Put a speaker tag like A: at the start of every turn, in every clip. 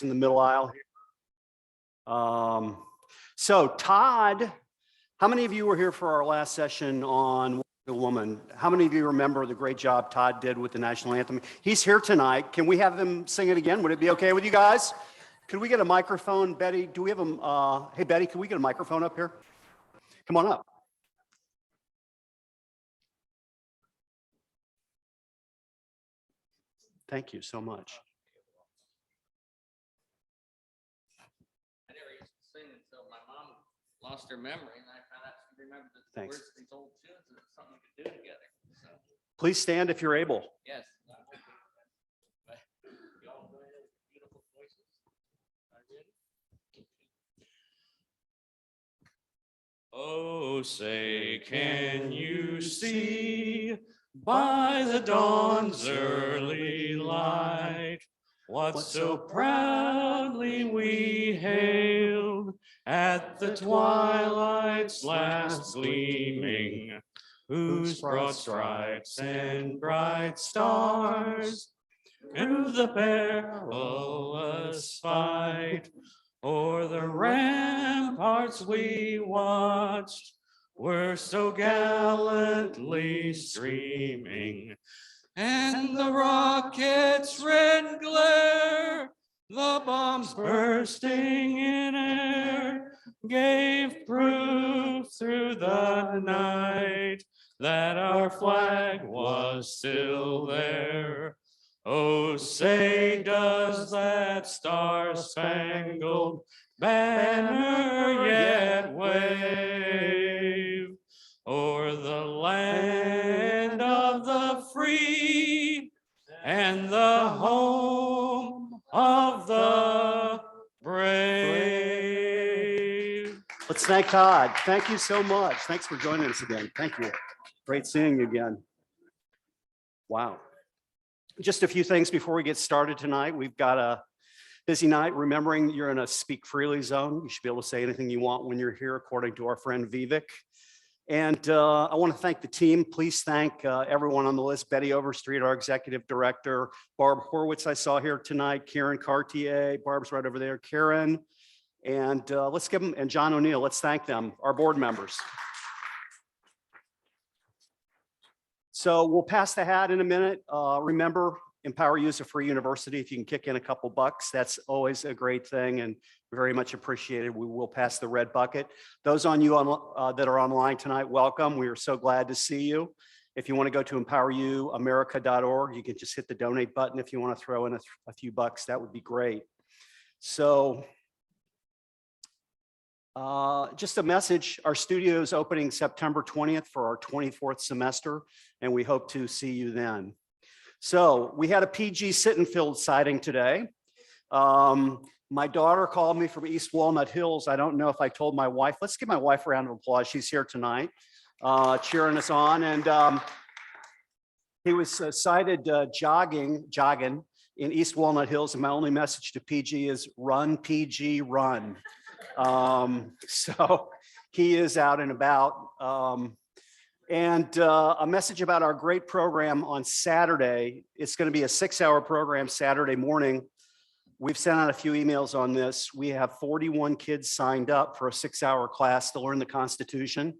A: in the middle aisle here. So Todd, how many of you were here for our last session on the woman? How many of you remember the great job Todd did with the national anthem? He's here tonight. Can we have him sing it again? Would it be okay with you guys? Could we get a microphone? Betty, do we have a, hey Betty, can we get a microphone up here? Come on up. Thank you so much.
B: I never used to sing until my mom lost her memory, and I found out she remembered the words to these old tunes, and it's something we could do together. So.
A: Please stand if you're able.
B: Yes. Y'all beautiful voices. Oh, say, can you see by the dawn's early light what so proudly we hailed at the twilight's last gleaming, whose broad stripes and bright stars through the perilous fight o'er the ramparts we watched were so gallantly streaming, and the rocket's red glare, the bombs bursting in air, gave proof through the night that our flag was still there. Oh, say, does that star-spangled banner yet wave o'er the land of the free and the home of the brave?
A: Let's thank Todd. Thank you so much. Thanks for joining us again. Thank you. Great seeing you again. Wow. Just a few things before we get started tonight. We've got a busy night. Remembering you're in a speak freely zone. You should be able to say anything you want when you're here, according to our friend Vivek. And I want to thank the team. Please thank everyone on the list. Betty Overstreet, our executive director. Barb Horwitz, I saw here tonight. Karen Cartier, Barb's right over there. Karen, and let's give them, and John O'Neill, let's thank them, our board members. So we'll pass the hat in a minute. Remember, Empower You is a free university. If you can kick in a couple bucks, that's always a great thing and very much appreciated. We will pass the red bucket. Those on you that are online tonight, welcome. We are so glad to see you. If you want to go to empoweryouamerica.org, you can just hit the donate button. If you want to throw in a few bucks, that would be great. So just a message, our studio is opening September 20th for our 24th semester, and we hope to see you then. So we had a PG Sittenfeld sighting today. My daughter called me from East Walnut Hills. I don't know if I told my wife. Let's give my wife a round of applause. She's here tonight, cheering us on. And he was sighted jogging in East Walnut Hills, and my only message to PG is run, PG, run. So he is out and about. And a message about our great program on Saturday. It's going to be a 6-hour program Saturday morning. We've sent out a few emails on this. We have 41 kids signed up for a 6-hour class to learn the Constitution.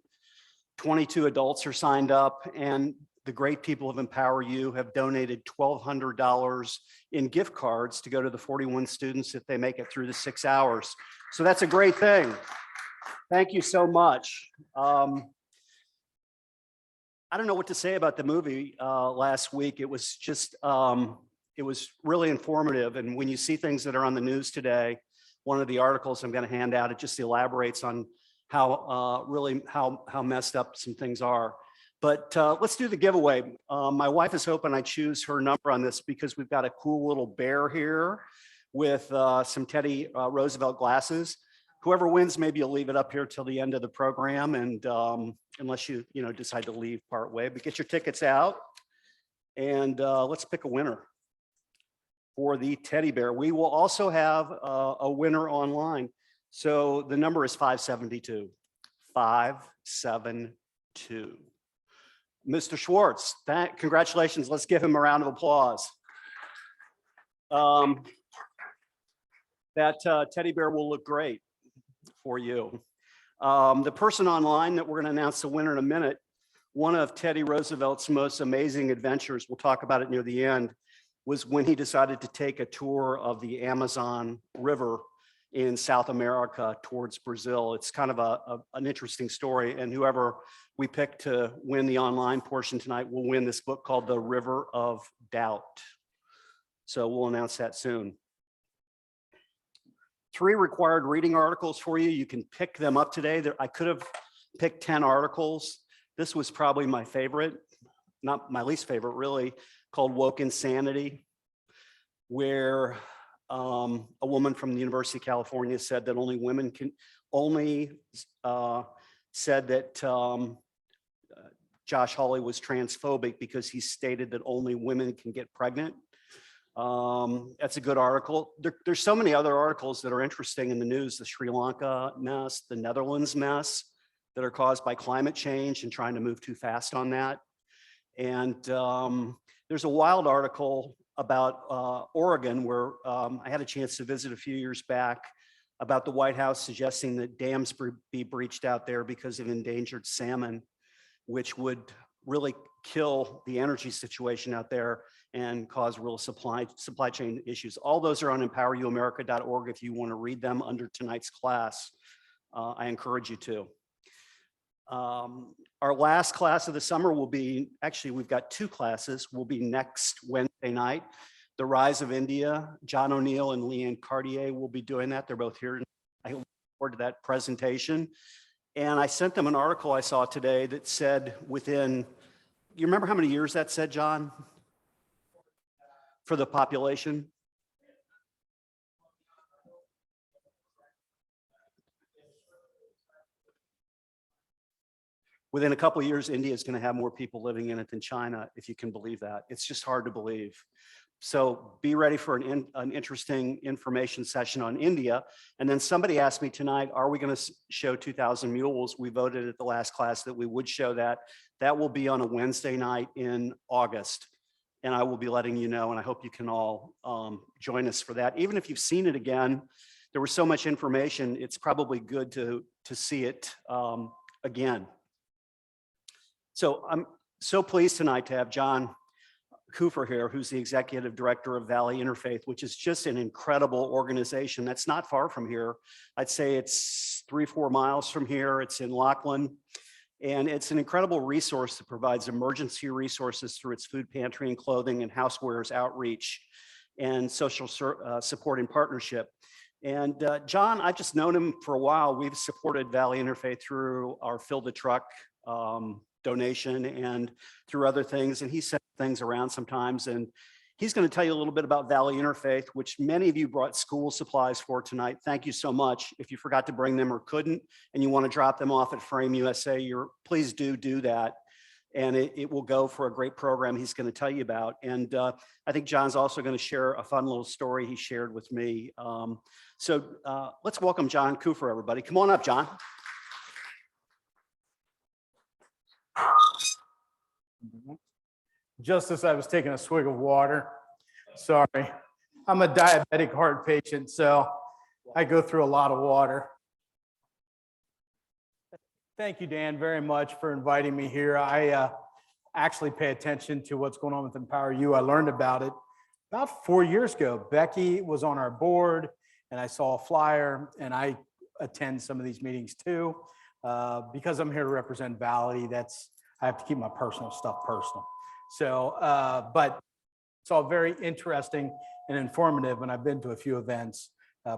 A: 22 adults are signed up, and the great people of Empower You have donated $1,200 in gift cards to go to the 41 students if they make it through the 6 hours. So that's a great thing. Thank you so much. I don't know what to say about the movie last week. It was just, it was really informative. And when you see things that are on the news today, one of the articles I'm going to hand out, it just elaborates on how really how messed up some things are. But let's do the giveaway. My wife is hoping I choose her number on this because we've got a cool little bear here with some Teddy Roosevelt glasses. Whoever wins, maybe you'll leave it up here till the end of the program, and unless you decide to leave part way, but get your tickets out and let's pick a winner for the teddy bear. We will also have a winner online. So the number is 572. 572. Mr. Schwartz, congratulations. Let's give him a round of applause. That teddy bear will look great for you. The person online that we're going to announce the winner in a minute, one of Teddy Roosevelt's most amazing adventures, we'll talk about it near the end, was when he decided to take a tour of the Amazon River in South America towards Brazil. It's kind of an interesting story, and whoever we pick to win the online portion tonight will win this book called The River of Doubt. So we'll announce that soon. 3 required reading articles for you. You can pick them up today. I could have picked 10 articles. This was probably my favorite, not my least favorite really, called Woke Insanity, where a woman from the University of California said that only women can, said that Josh Hawley was transphobic because he stated that only women can get pregnant. That's a good article. There's so many other articles that are interesting in the news, the Sri Lanka mess, the Netherlands mess that are caused by climate change and trying to move too fast on that. And there's a wild article about Oregon where I had a chance to visit a few years back about the White House suggesting that dams be breached out there because of endangered salmon, which would really kill the energy situation out there and cause real supply chain issues. All those are on empoweryouamerica.org if you want to read them under tonight's class. I encourage you to. Our last class of the summer will be, actually we've got 2 classes, will be next Wednesday night. The Rise of India, John O'Neill and Leanne Cartier will be doing that. They're both here. I look forward to that presentation. And I sent them an article I saw today that said within, you remember how many years that said, John? For the population? Within a couple of years, India is going to have more people living in it than China, if you can believe that. It's just hard to believe. So be ready for an interesting information session on India. And then somebody asked me tonight, are we going to show 2,000 Mules? We voted at the last class that we would show that. That will be on a Wednesday night in August. And I will be letting you know, and I hope you can all join us for that. Even if you've seen it again, there was so much information, it's probably good to see it again. So I'm so pleased tonight to have John Cooper here, who's the executive director of Valley Interfaith, which is just an incredible organization that's not far from here. I'd say it's 3-4 miles from here. It's in Laughlin. And it's an incredible resource that provides emergency resources through its food pantry and clothing and housewares outreach and social support and partnership. And John, I've just known him for a while. We've supported Valley Interfaith through our Fill the Truck donation and through other things. And he sent things around sometimes. And he's going to tell you a little bit about Valley Interfaith, which many of you brought school supplies for tonight. Thank you so much. If you forgot to bring them or couldn't, and you want to drop them off at Frame USA, please do that. And it will go for a great program he's going to tell you about. And I think John's also going to share a fun little story he shared with me. So let's welcome John Cooper, everybody. Come on up, John.
C: Just as I was taking a swig of water, sorry, I'm a diabetic heart patient, so I go through a lot of water. Thank you, Dan, very much for inviting me here. I actually pay attention to what's going on with Empower You. I learned about it about 4 years ago. Becky was on our board, and I saw a flyer, and I attend some of these meetings too. Because I'm here to represent Valley, I have to keep my personal stuff personal. So, but it's all very interesting and informative, and I've been to a few events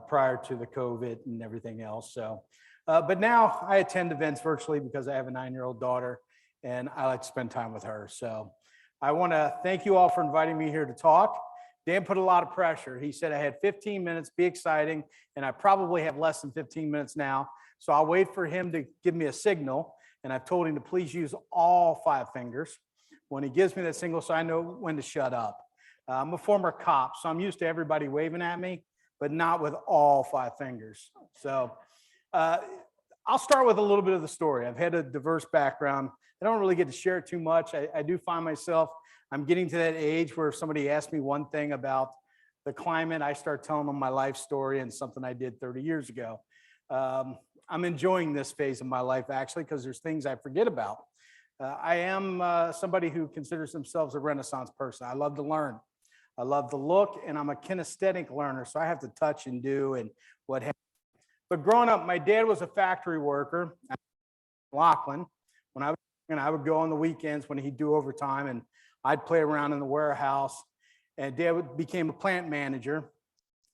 C: prior to the COVID and everything else. So, but now I attend events virtually because I have a 9-year-old daughter, and I like to spend time with her. So I want to thank you all for inviting me here to talk. Dan put a lot of pressure. He said I had 15 minutes, be exciting, and I probably have less than 15 minutes now. So I'll wait for him to give me a signal, and I've told him to please use all 5 fingers when he gives me that signal so I know when to shut up. I'm a former cop, so I'm used to everybody waving at me, but not with all 5 fingers. So I'll start with a little bit of the story. I've had a diverse background. I don't really get to share it too much. I do find myself, I'm getting to that age where if somebody asks me one thing about the climate, I start telling them my life story and something I did 30 years ago. I'm enjoying this phase of my life actually, because there's things I forget about. I am somebody who considers themselves a Renaissance person. I love to learn. I love to look, and I'm a kinesthetic learner, so I have to touch and do and what have you. But growing up, my dad was a factory worker in Laughlin. When I would go on the weekends when he'd do overtime, and I'd play around in the warehouse. And Dad became a plant manager.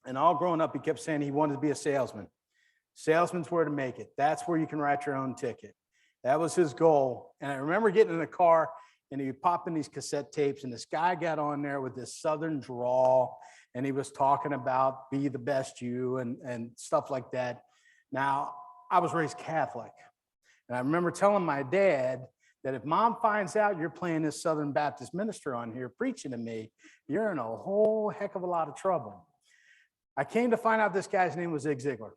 C: And all growing up, he kept saying he wanted to be a salesman. Salesman's where to make it. That's where you can write your own ticket. That was his goal. And I remember getting in the car, and he would pop in these cassette tapes, and this guy got on there with this Southern drawl, and he was talking about be the best you and stuff like that. Now, I was raised Catholic. And I remember telling my dad that if Mom finds out you're playing this Southern Baptist minister on here preaching to me, you're in a whole heck of a lot of trouble. I came to find out this guy's name was Zig Ziglar.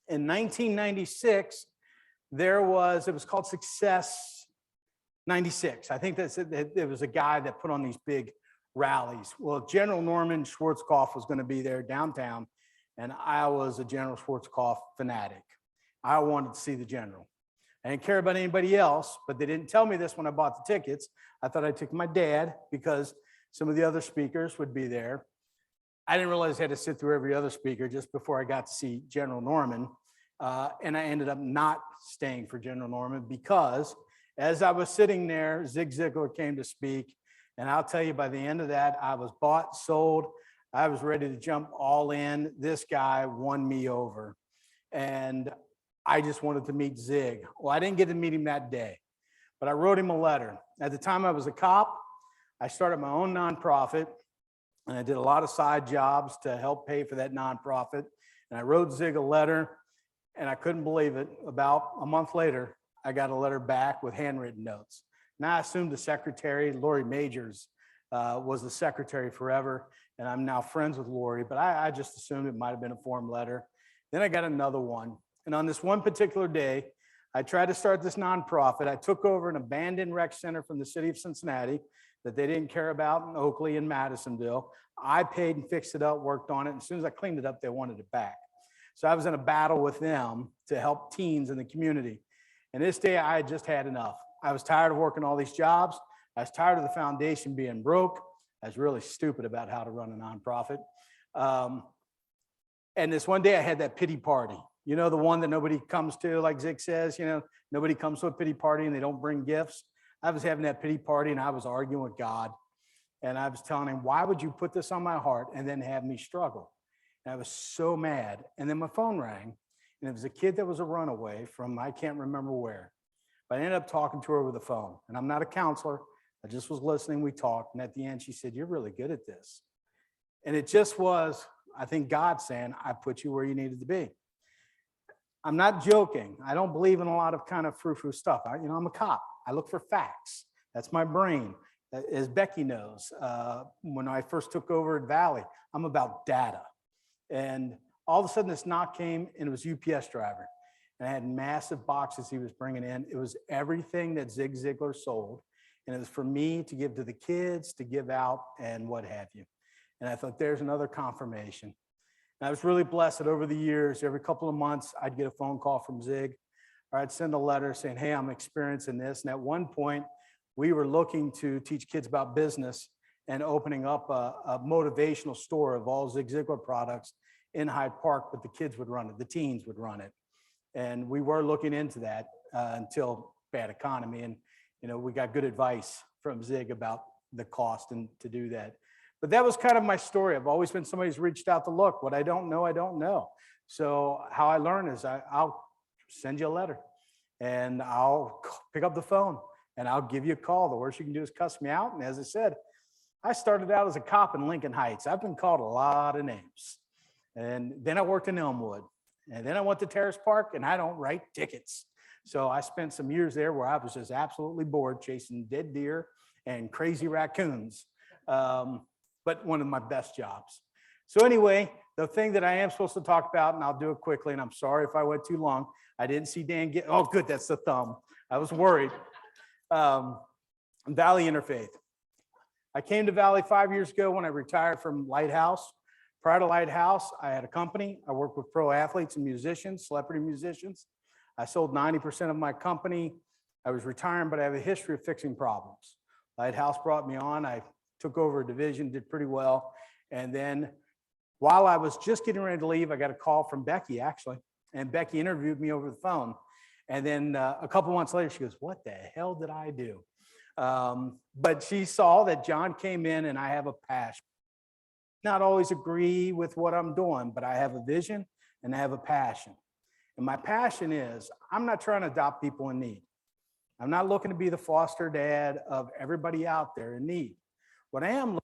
C: In 1996, it was called Success 96. I think it was a guy that put on these big rallies. Well, General Norman Schwarzkopf was going to be there downtown, and I was a General Schwarzkopf fanatic. I wanted to see the general. I didn't care about anybody else, but they didn't tell me this when I bought the tickets. I thought I'd take my dad because some of the other speakers would be there. I didn't realize I had to sit through every other speaker just before I got to see General Norman. And I ended up not staying for General Norman because as I was sitting there, Zig Ziglar came to speak. And I'll tell you, by the end of that, I was bought, sold. I was ready to jump all in. This guy won me over. And I just wanted to meet Zig. Well, I didn't get to meet him that day, but I wrote him a letter. At the time I was a cop, I started my own nonprofit, and I did a lot of side jobs to help pay for that nonprofit. And I wrote Zig a letter, and I couldn't believe it. About a month later, I got a letter back with handwritten notes. Now I assumed the secretary, Lori Majors, was the secretary forever, and I'm now friends with Lori, but I just assumed it might have been a form letter. Then I got another one. And on this one particular day, I tried to start this nonprofit. I took over an abandoned rec center from the city of Cincinnati that they didn't care about in Oakley and Madisonville. I paid and fixed it up, worked on it. And as soon as I cleaned it up, they wanted it back. So I was in a battle with them to help teens in the community. And this day I had just had enough. I was tired of working all these jobs. I was tired of the foundation being broke. I was really stupid about how to run a nonprofit. And this one day I had that pity party. You know, the one that nobody comes to, like Zig says, you know, nobody comes to a pity party and they don't bring gifts. I was having that pity party and I was arguing with God. And I was telling him, why would you put this on my heart and then have me struggle? And I was so mad. And then my phone rang, and it was a kid that was a runaway from, I can't remember where. But I ended up talking to her over the phone. And I'm not a counselor. I just was listening. We talked. And at the end, she said, you're really good at this. And it just was, I think, God saying, I put you where you needed to be. I'm not joking. I don't believe in a lot of kind of frou-frou stuff. I'm a cop. I look for facts. That's my brain. As Becky knows, when I first took over at Valley, I'm about data. And all of a sudden this knock came, and it was UPS driver. And I had massive boxes he was bringing in. It was everything that Zig Ziglar sold. And it was for me to give to the kids, to give out, and what have you. And I thought, there's another confirmation. And I was really blessed that over the years, every couple of months, I'd get a phone call from Zig, or I'd send a letter saying, hey, I'm experiencing this. And at one point, we were looking to teach kids about business and opening up a motivational store of all Zig Ziglar products in Hyde Park, but the kids would run it, the teens would run it. And we were looking into that until bad economy. And, we got good advice from Zig about the cost and to do that. But that was kind of my story. I've always been somebody who's reached out to look. What I don't know, I don't know. So how I learn is I'll send you a letter, and I'll pick up the phone, and I'll give you a call. The worst you can do is cuss me out. And as I said, I started out as a cop in Lincoln Heights. I've been called a lot of names. And then I worked in Elmwood. And then I went to Terrace Park, and I don't write tickets. So I spent some years there where I was just absolutely bored chasing dead deer and crazy raccoons. But one of my best jobs. So anyway, the thing that I am supposed to talk about, and I'll do it quickly, and I'm sorry if I went too long. I didn't see Dan get, oh, good, that's the thumb. I was worried. Valley Interfaith. I came to Valley 5 years ago when I retired from Lighthouse. Prior to Lighthouse, I had a company. I worked with pro athletes and musicians, celebrity musicians. I sold 90% of my company. I was retiring, but I have a history of fixing problems. Lighthouse brought me on. I took over a division, did pretty well. And then while I was just getting ready to leave, I got a call from Becky, actually. And Becky interviewed me over the phone. And then a couple months later, she goes, "What the hell did I do?" But she saw that John came in and I have a passion. Not always agree with what I'm doing, but I have a vision and I have a passion. And my passion is I'm not trying to adopt people in need. I'm not looking to be the foster dad of everybody out there in need. What I am,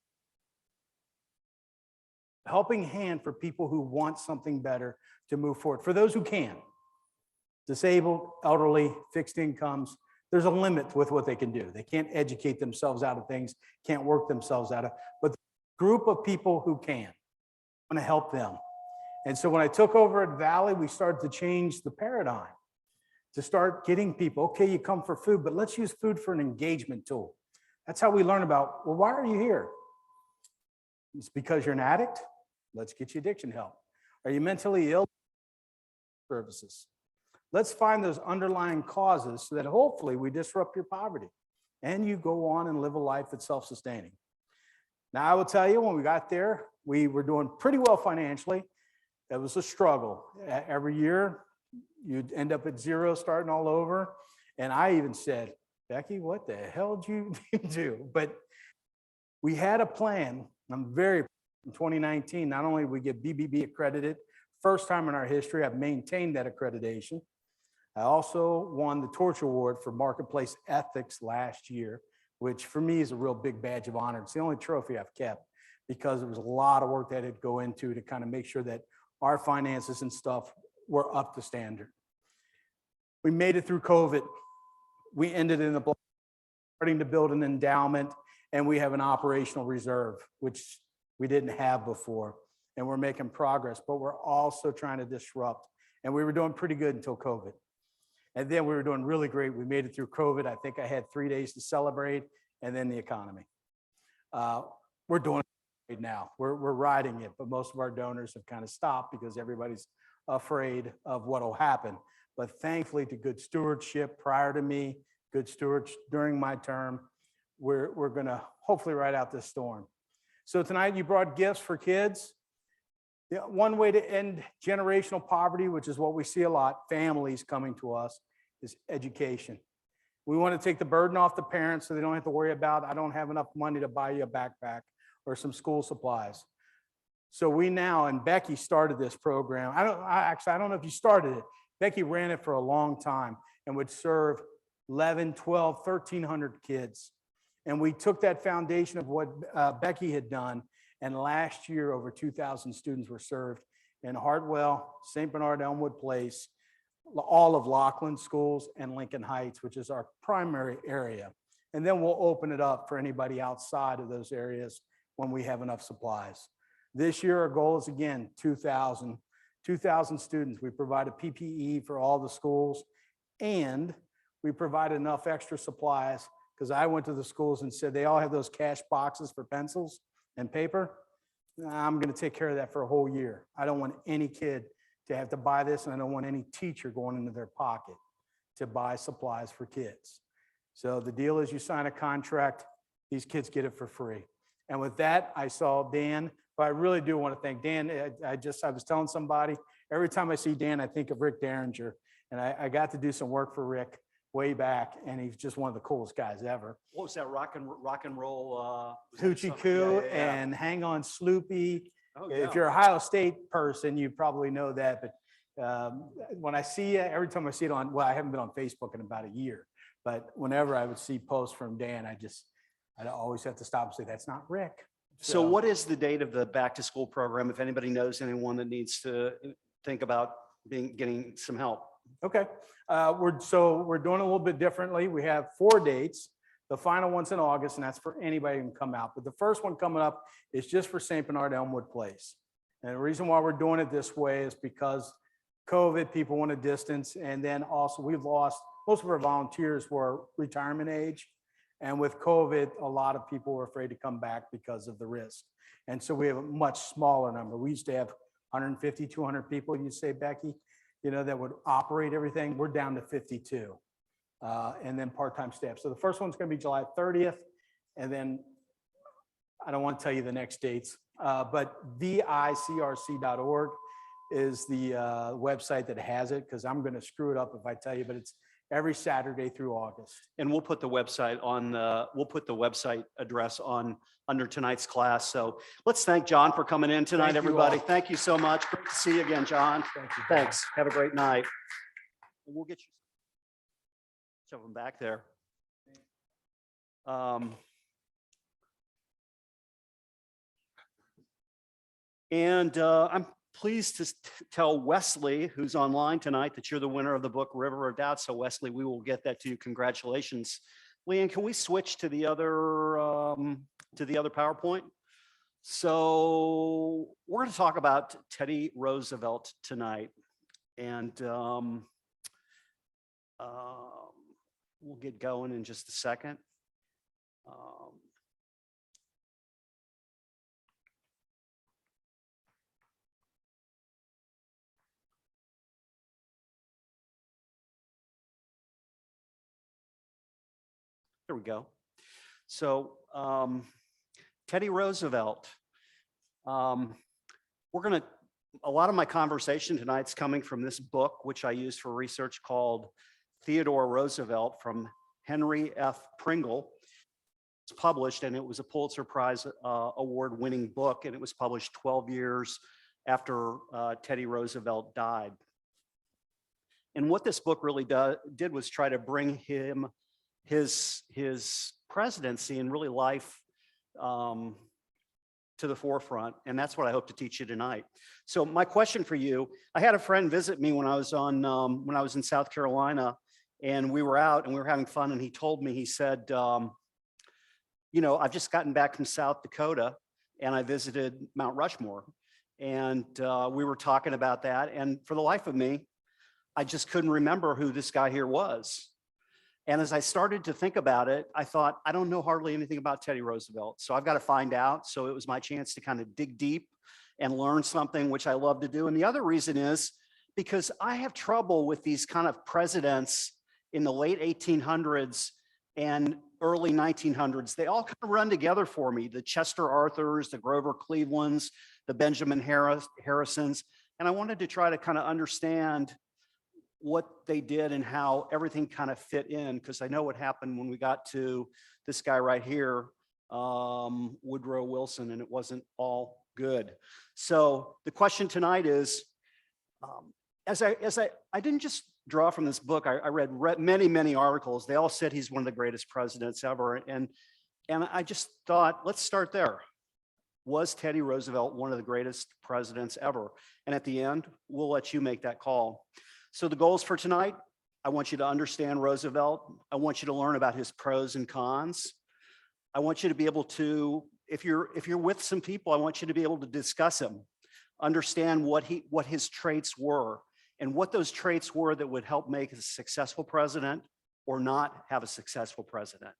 C: helping hand for people who want something better to move forward. For those who can, disabled, elderly, fixed incomes, there's a limit with what they can do. They can't educate themselves out of things, can't work themselves out of, but the group of people who can, I want to help them. And so when I took over at Valley, we started to change the paradigm to start getting people, okay, you come for food, but let's use food for an engagement tool. That's how we learn about, well, why are you here? It's because you're an addict. Let's get you addiction help. Are you mentally ill? Services. Let's find those underlying causes so that hopefully we disrupt your poverty and you go on and live a life that's self-sustaining. Now, I will tell you, when we got there, we were doing pretty well financially. It was a struggle. Every year, you'd end up at zero, starting all over. And I even said, "Becky, what the hell did you do?" But we had a plan. I'm very, in 2019, not only did we get BBB accredited, first time in our history, I've maintained that accreditation. I also won the Torch Award for Marketplace Ethics last year, which for me is a real big badge of honor. It's the only trophy I've kept because there was a lot of work that had to go into to kind of make sure that our finances and stuff were up to standard. We made it through COVID. We ended in the black, starting to build an endowment, and we have an operational reserve, which we didn't have before. And we're making progress, but we're also trying to disrupt. And we were doing pretty good until COVID. And then we were doing really great. We made it through COVID. I think I had 3 days to celebrate, and then the economy. We're doing it right now. We're riding it, but most of our donors have kind of stopped because everybody's afraid of what will happen. But thankfully, to good stewardship prior to me, good stewards during my term, we're going to hopefully ride out this storm. So tonight you brought gifts for kids. Yeah, one way to end generational poverty, which is what we see a lot, families coming to us, is education. We want to take the burden off the parents so they don't have to worry about, I don't have enough money to buy you a backpack or some school supplies. So we now, and Becky started this program. I don't know if you started it. Becky ran it for a long time and would serve 11, 12, 1,300 kids. And we took that foundation of what Becky had done. And last year, over 2,000 students were served in Hartwell, St. Bernard, Elmwood Place, all of Laughlin schools, and Lincoln Heights, which is our primary area. And then we'll open it up for anybody outside of those areas when we have enough supplies. This year, our goal is, again, 2,000 students. We provide a PPE for all the schools, and we provide enough extra supplies, because I went to the schools and said, they all have those cash boxes for pencils and paper. I'm going to take care of that for a whole year. I don't want any kid to have to buy this, and I don't want any teacher going into their pocket to buy supplies for kids. So the deal is you sign a contract, these kids get it for free. And with that, I saw Dan, but I really do want to thank Dan. I was telling somebody, every time I see Dan, I think of Rick Derringer, and I got to do some work for Rick way back, and he's just one of the coolest guys ever.
A: What was that rock and roll?
C: Hoochie Coo and Hang On Sloopy.
A: Oh, yeah.
C: If you're a Ohio State person, you probably know that. But when I see it, every time I see it on, well, I haven't been on Facebook in about a year, but whenever I would see posts from Dan, I'd always have to stop and say, that's not Rick.
A: So what is the date of the back to school program? If anybody knows anyone that needs to think about getting some help.
C: Okay, we're doing a little bit differently. We have 4 dates. The final one's in August, and that's for anybody who can come out. But the first one coming up is just for St. Bernard Elmwood Place. And the reason why we're doing it this way is because COVID, people want a distance. And then also we've lost, most of our volunteers were retirement age. And with COVID, a lot of people were afraid to come back because of the risk. And so we have a much smaller number. We used to have 150, 200 people, you say, Becky, that would operate everything. We're down to 52. And then part-time staff. So the first one's going to be July 30th. And then I don't want to tell you the next dates, but vicrc.org is the website that has it, because I'm going to screw it up if I tell you, but it's every Saturday through August.
A: And we'll put the website on we'll put the website address on under tonight's class. So let's thank John for coming in tonight,
C: Thank you
A: everybody.
C: all.
A: Thank you so much. Great to see you again, John.
C: Thank you.
A: Thanks. Have a great night. We'll get you. Shove them back there. And I'm pleased to tell Wesley, who's online tonight, that you're the winner of the book River of Doubt. So Wesley, we will get that to you. Congratulations. Leanne, can we switch to the other PowerPoint? So we're going to talk about Teddy Roosevelt tonight. And we'll get going in just a second. There we go. So Teddy Roosevelt. A lot of my conversation tonight's coming from this book, which I used for research, called Theodore Roosevelt from Henry F. Pringle. It's published, and it was a Pulitzer Prize award-winning book, and it was published 12 years after Teddy Roosevelt died. And what this book really did was try to bring his presidency and really life to the forefront, and that's what I hope to teach you tonight. So my question for you: I had a friend visit me when I was in South Carolina, and we were out and we were having fun, and he told me, he said, I've just gotten back from South Dakota and I visited Mount Rushmore, and we were talking about that, and for the life of me, I just couldn't remember who this guy here was. And as I started to think about it, I thought, I don't know hardly anything about Teddy Roosevelt, so I've got to find out. So it was my chance to kind of dig deep and learn something, which I love to do. And the other reason is because I have trouble with these kind of presidents in the late 1800s and early 1900s. They all kind of run together for me: the Chester Arthurs, the Grover Clevelands, the Benjamin Harrisons. And I wanted to try to kind of understand what they did and how everything kind of fit in, because I know what happened when we got to this guy right here, Woodrow Wilson, and it wasn't all good. So the question tonight is, I didn't just draw from this book. I read many articles. They all said he's one of the greatest presidents ever, and I just thought, let's start there. Was Teddy Roosevelt one of the greatest presidents ever? And at the end, we'll let you make that call. So the goals for tonight: I want you to understand Roosevelt. I want you to learn about his pros and cons. I want you to be able to, if you're with some people, I want you to be able to discuss him, understand what his traits were, and what those traits were that would help make a successful president or not have a successful president.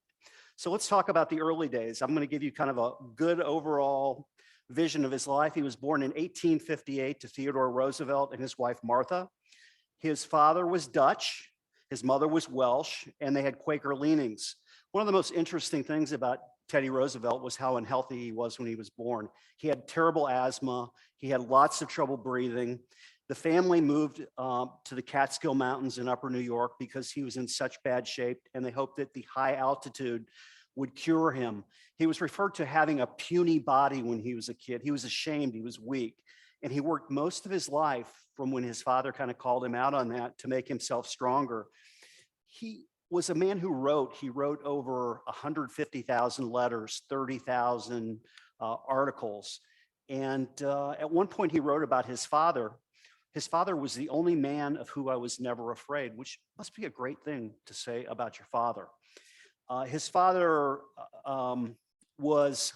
A: So let's talk about the early days. I'm going to give you kind of a good overall vision of his life. He was born in 1858 to Theodore Roosevelt and his wife Martha. His father was Dutch, his mother was Welsh, and they had Quaker leanings. One of the most interesting things about Teddy Roosevelt was how unhealthy he was when he was born. He had terrible asthma. He had lots of trouble breathing. The family moved to the Catskill Mountains in Upper New York because he was in such bad shape, and they hoped that the high altitude would cure him. He was referred to having a puny body when he was a kid. He was ashamed, he was weak, and he worked most of his life from when his father kind of called him out on that to make himself stronger. He was a man who wrote. He wrote over 150,000 letters, 30,000 articles. And at one point he wrote about his father. His father was the only man of whom I was never afraid, which must be a great thing to say about your father. His father was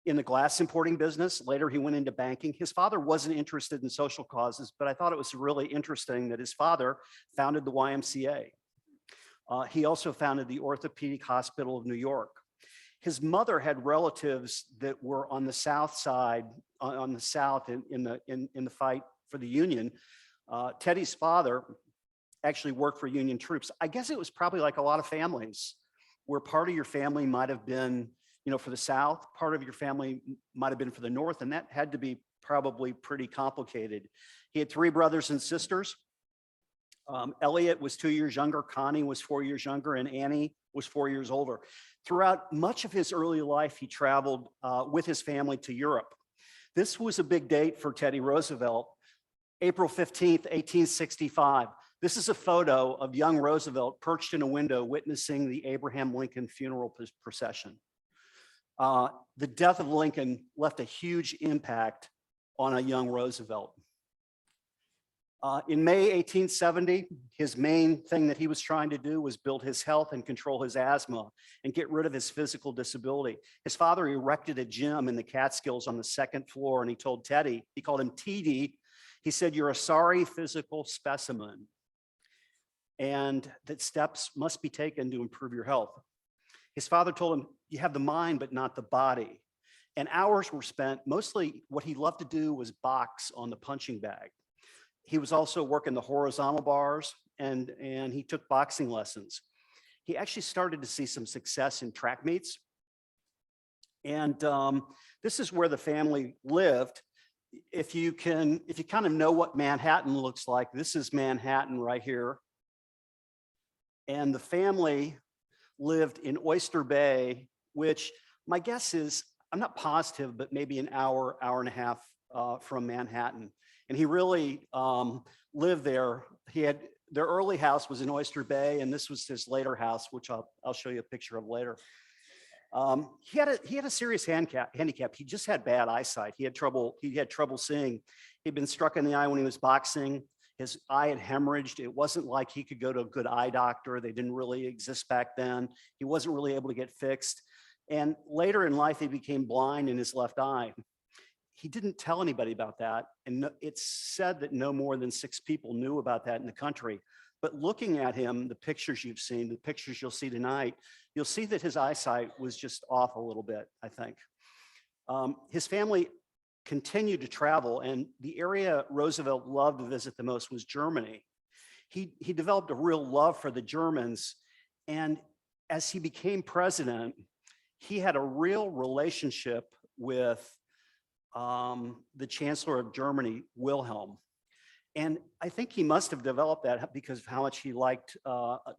A: in the glass importing business. Later, he went into banking. His father wasn't interested in social causes, but I thought it was really interesting that his father founded the YMCA. He also founded the Orthopedic Hospital of New York. His mother had relatives that were on the South side, on the South in the fight for the Union. Teddy's father actually worked for Union troops. I guess it was probably like a lot of families where part of your family might have been, for the South, part of your family might have been for the North, and that had to be probably pretty complicated. He had 3 brothers and sisters. Elliot was 2 years younger, Connie was 4 years younger, and Annie was 4 years older. Throughout much of his early life, he traveled with his family to Europe. This was a big date for Teddy Roosevelt, April 15th, 1865. This is a photo of young Roosevelt perched in a window witnessing the Abraham Lincoln funeral procession. The death of Lincoln left a huge impact on a young Roosevelt. In May 1870, his main thing that he was trying to do was build his health and control his asthma and get rid of his physical disability. His father erected a gym in the Catskills on the 2nd floor, and he told Teddy, he called him TD, he said, "You're a sorry physical specimen, and that steps must be taken to improve your health." His father told him, "You have the mind, but not the body." And hours were spent, mostly what he loved to do was box on the punching bag. He was also working the horizontal bars, and he took boxing lessons. He actually started to see some success in track meets. And this is where the family lived. If you kind of know what Manhattan looks like, this is Manhattan right here. And the family lived in Oyster Bay, which my guess is, I'm not positive, but maybe an hour and a half from Manhattan. And he really lived there. Their early house was in Oyster Bay, and this was his later house, which I'll show you a picture of later. He had a serious handicap. He just had bad eyesight. He had trouble seeing. He'd been struck in the eye when he was boxing. His eye had hemorrhaged. It wasn't like he could go to a good eye doctor. They didn't really exist back then. He wasn't really able to get fixed. And later in life, he became blind in his left eye. He didn't tell anybody about that. And it's said that no more than 6 people knew about that in the country. But looking at him, the pictures you've seen, the pictures you'll see tonight, you'll see that his eyesight was just off a little bit, I think. His family continued to travel, and the area Roosevelt loved to visit the most was Germany. He developed a real love for the Germans, and as he became president, he had a real relationship with the Chancellor of Germany, Wilhelm. And I think he must have developed that because of how much he liked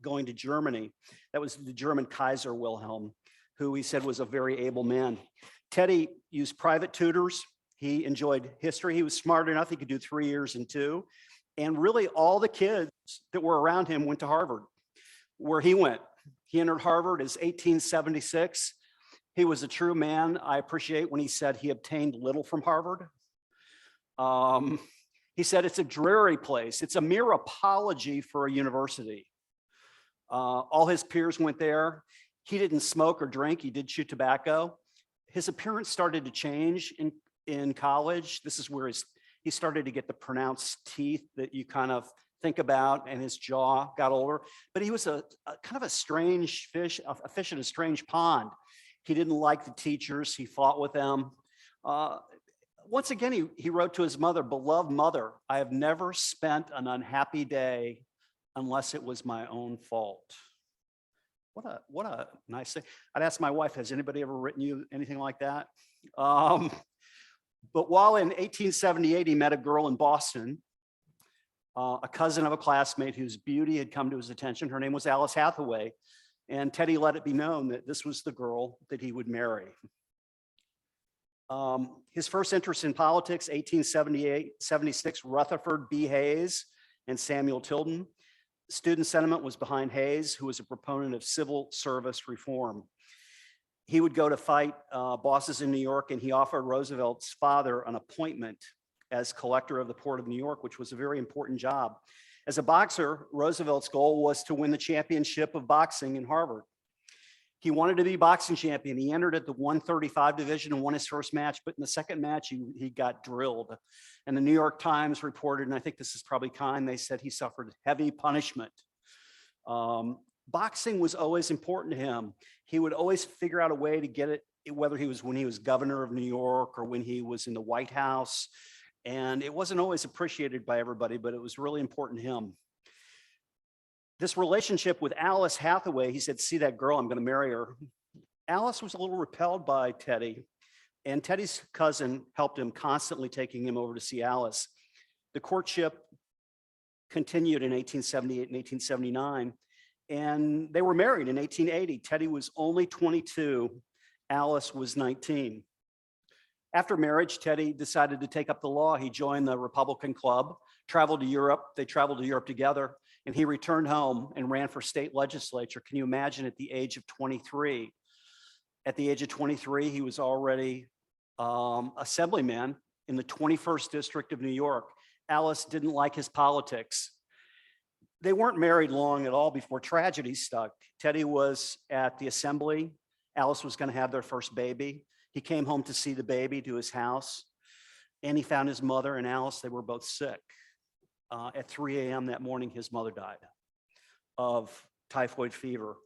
A: going to Germany. That was the German Kaiser Wilhelm, who he said was a very able man. Teddy used private tutors. He enjoyed history. He was smart enough, he could do 3 years and 2. And really all the kids that were around him went to Harvard, where he went. He entered Harvard as 1876. He was a true man. I appreciate when he said he obtained little from Harvard. He said it's a dreary place. It's a mere apology for a university. All his peers went there. He didn't smoke or drink. He did chew tobacco. His appearance started to change in college. This is where he started to get the pronounced teeth that you kind of think about, and his jaw got older. But he was a kind of a strange fish, a fish in a strange pond. He didn't like the teachers. He fought with them. Once again, he wrote to his mother, "Beloved mother, I have never spent an unhappy day unless it was my own fault." What a nice thing. I'd ask my wife, has anybody ever written you anything like that? But while in 1878, he met a girl in Boston, a cousin of a classmate whose beauty had come to his attention. Her name was Alice Hathaway. And Teddy let it be known that this was the girl that he would marry. His first interest in politics, 1876, Rutherford B. Hayes and Samuel Tilden. Student sentiment was behind Hayes, who was a proponent of civil service reform. He would go to fight bosses in New York, and he offered Roosevelt's father an appointment as collector of the Port of New York, which was a very important job. As a boxer, Roosevelt's goal was to win the championship of boxing in Harvard. He wanted to be boxing champion. He entered at the 135 division and won his first match, but in the second match, he got drilled. And the New York Times reported, and I think this is probably kind, they said he suffered heavy punishment. Boxing was always important to him. He would always figure out a way to get it, whether he was when he was governor of New York or when he was in the White House. And it wasn't always appreciated by everybody, but it was really important to him. This relationship with Alice Hathaway, he said, see that girl, I'm going to marry her. Alice was a little repelled by Teddy, and Teddy's cousin helped him, constantly taking him over to see Alice. The courtship continued in 1878 and 1879, and they were married in 1880. Teddy was only 22, Alice was 19. After marriage, Teddy decided to take up the law. He joined the Republican Club, traveled to Europe. They traveled to Europe together, and he returned home and ran for state legislature. Can you imagine, at the age of 23? At the age of 23, he was already assemblyman in the 21st District of New York. Alice didn't like his politics. They weren't married long at all before tragedy struck. Teddy was at the assembly. Alice was going to have their first baby. He came home to see the baby, to his house, and he found his mother and Alice, they were both sick. At 3 a.m. that morning, his mother died of typhoid fever.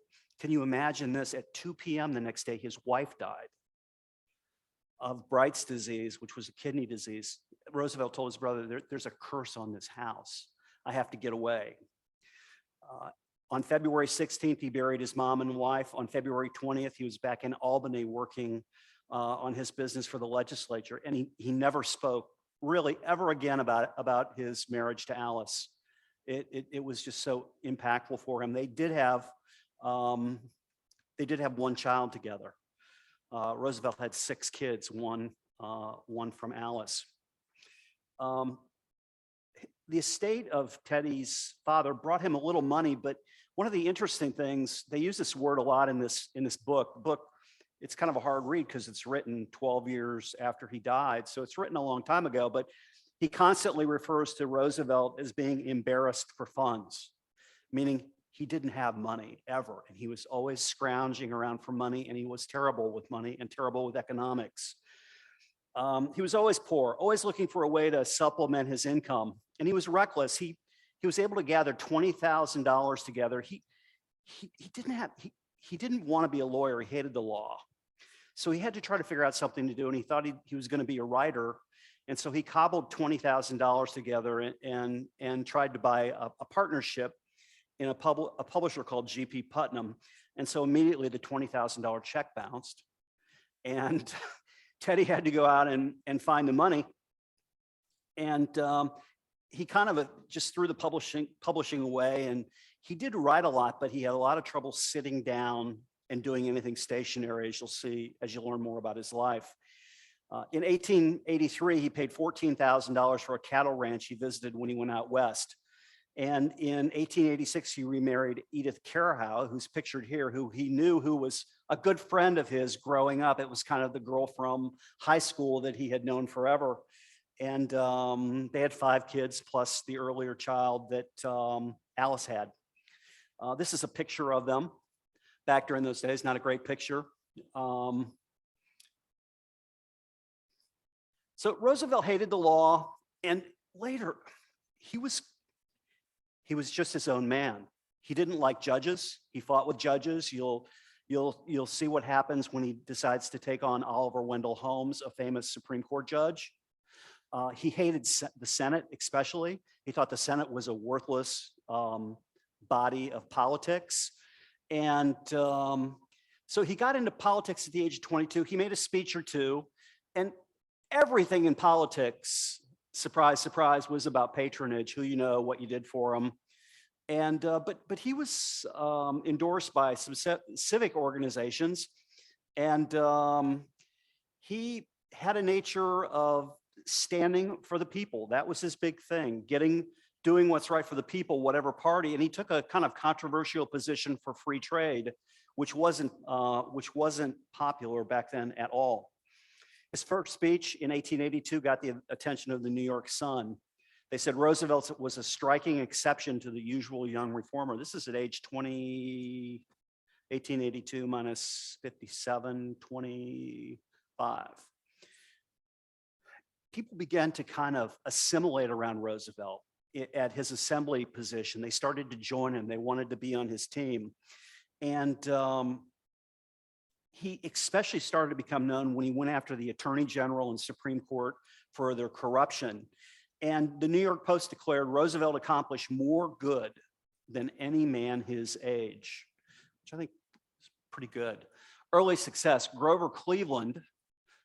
A: Can you imagine this? At 2 p.m. the next day, his wife died of Bright's disease, which was a kidney disease. Roosevelt told his brother, there's a curse on this house. I have to get away. On February 16th, he buried his mom and wife. On February 20th, he was back in Albany working on his business for the legislature. And he never spoke really ever again about his marriage to Alice. It was just so impactful for him. They did have one child together. Roosevelt had 6 kids, one from Alice. The estate of Teddy's father brought him a little money, but one of the interesting things, they use this word a lot in this book. It's kind of a hard read because it's written 12 years after he died. So it's written a long time ago, but he constantly refers to Roosevelt as being embarrassed for funds, meaning he didn't have money ever. And he was always scrounging around for money, and he was terrible with money and terrible with economics. He was always poor, always looking for a way to supplement his income. And he was reckless. He was able to gather $20,000 together. He didn't want to be a lawyer. He hated the law. So he had to try to figure out something to do, and he thought he was going to be a writer. And so he cobbled $20,000 together and tried to buy a partnership in a publisher called G.P. Putnam. And so immediately the $20,000 check bounced, and Teddy had to go out and find the money. And he kind of just threw the publishing away, and he did write a lot, but he had a lot of trouble sitting down and doing anything stationary, as you'll see as you learn more about his life. In 1883, he paid $14,000 for a cattle ranch he visited when he went out west. And in 1886, he remarried Edith Carahow, who's pictured here, who he knew, who was a good friend of his growing up. It was kind of the girl from high school that he had known forever. And they had 5 kids plus the earlier child that Alice had. This is a picture of them back during those days. Not a great picture. So Roosevelt hated the law, and later he was just his own man. He didn't like judges. He fought with judges. You'll see what happens when he decides to take on Oliver Wendell Holmes, a famous Supreme Court judge. He hated the Senate, especially. He thought the Senate was a worthless body of politics. And so he got into politics at the age of 22. He made a speech or two, and everything in politics, surprise, surprise, was about patronage, who you know, what you did for them. And but he was endorsed by some civic organizations, and he had a nature of standing for the people. That was his big thing, doing what's right for the people, whatever party. And he took a kind of controversial position for free trade, which wasn't popular back then at all. His first speech in 1882 got the attention of the New York Sun. They said Roosevelt was a striking exception to the usual young reformer. This is at age 20, 1882 minus 57, 25. People began to kind of assimilate around Roosevelt. at his assembly position. They started to join him. They wanted to be on his team. And he especially started to become known when he went after the Attorney General and Supreme Court for their corruption. And the New York Post declared Roosevelt accomplished more good than any man his age, which I think is pretty good. Early success, Grover Cleveland.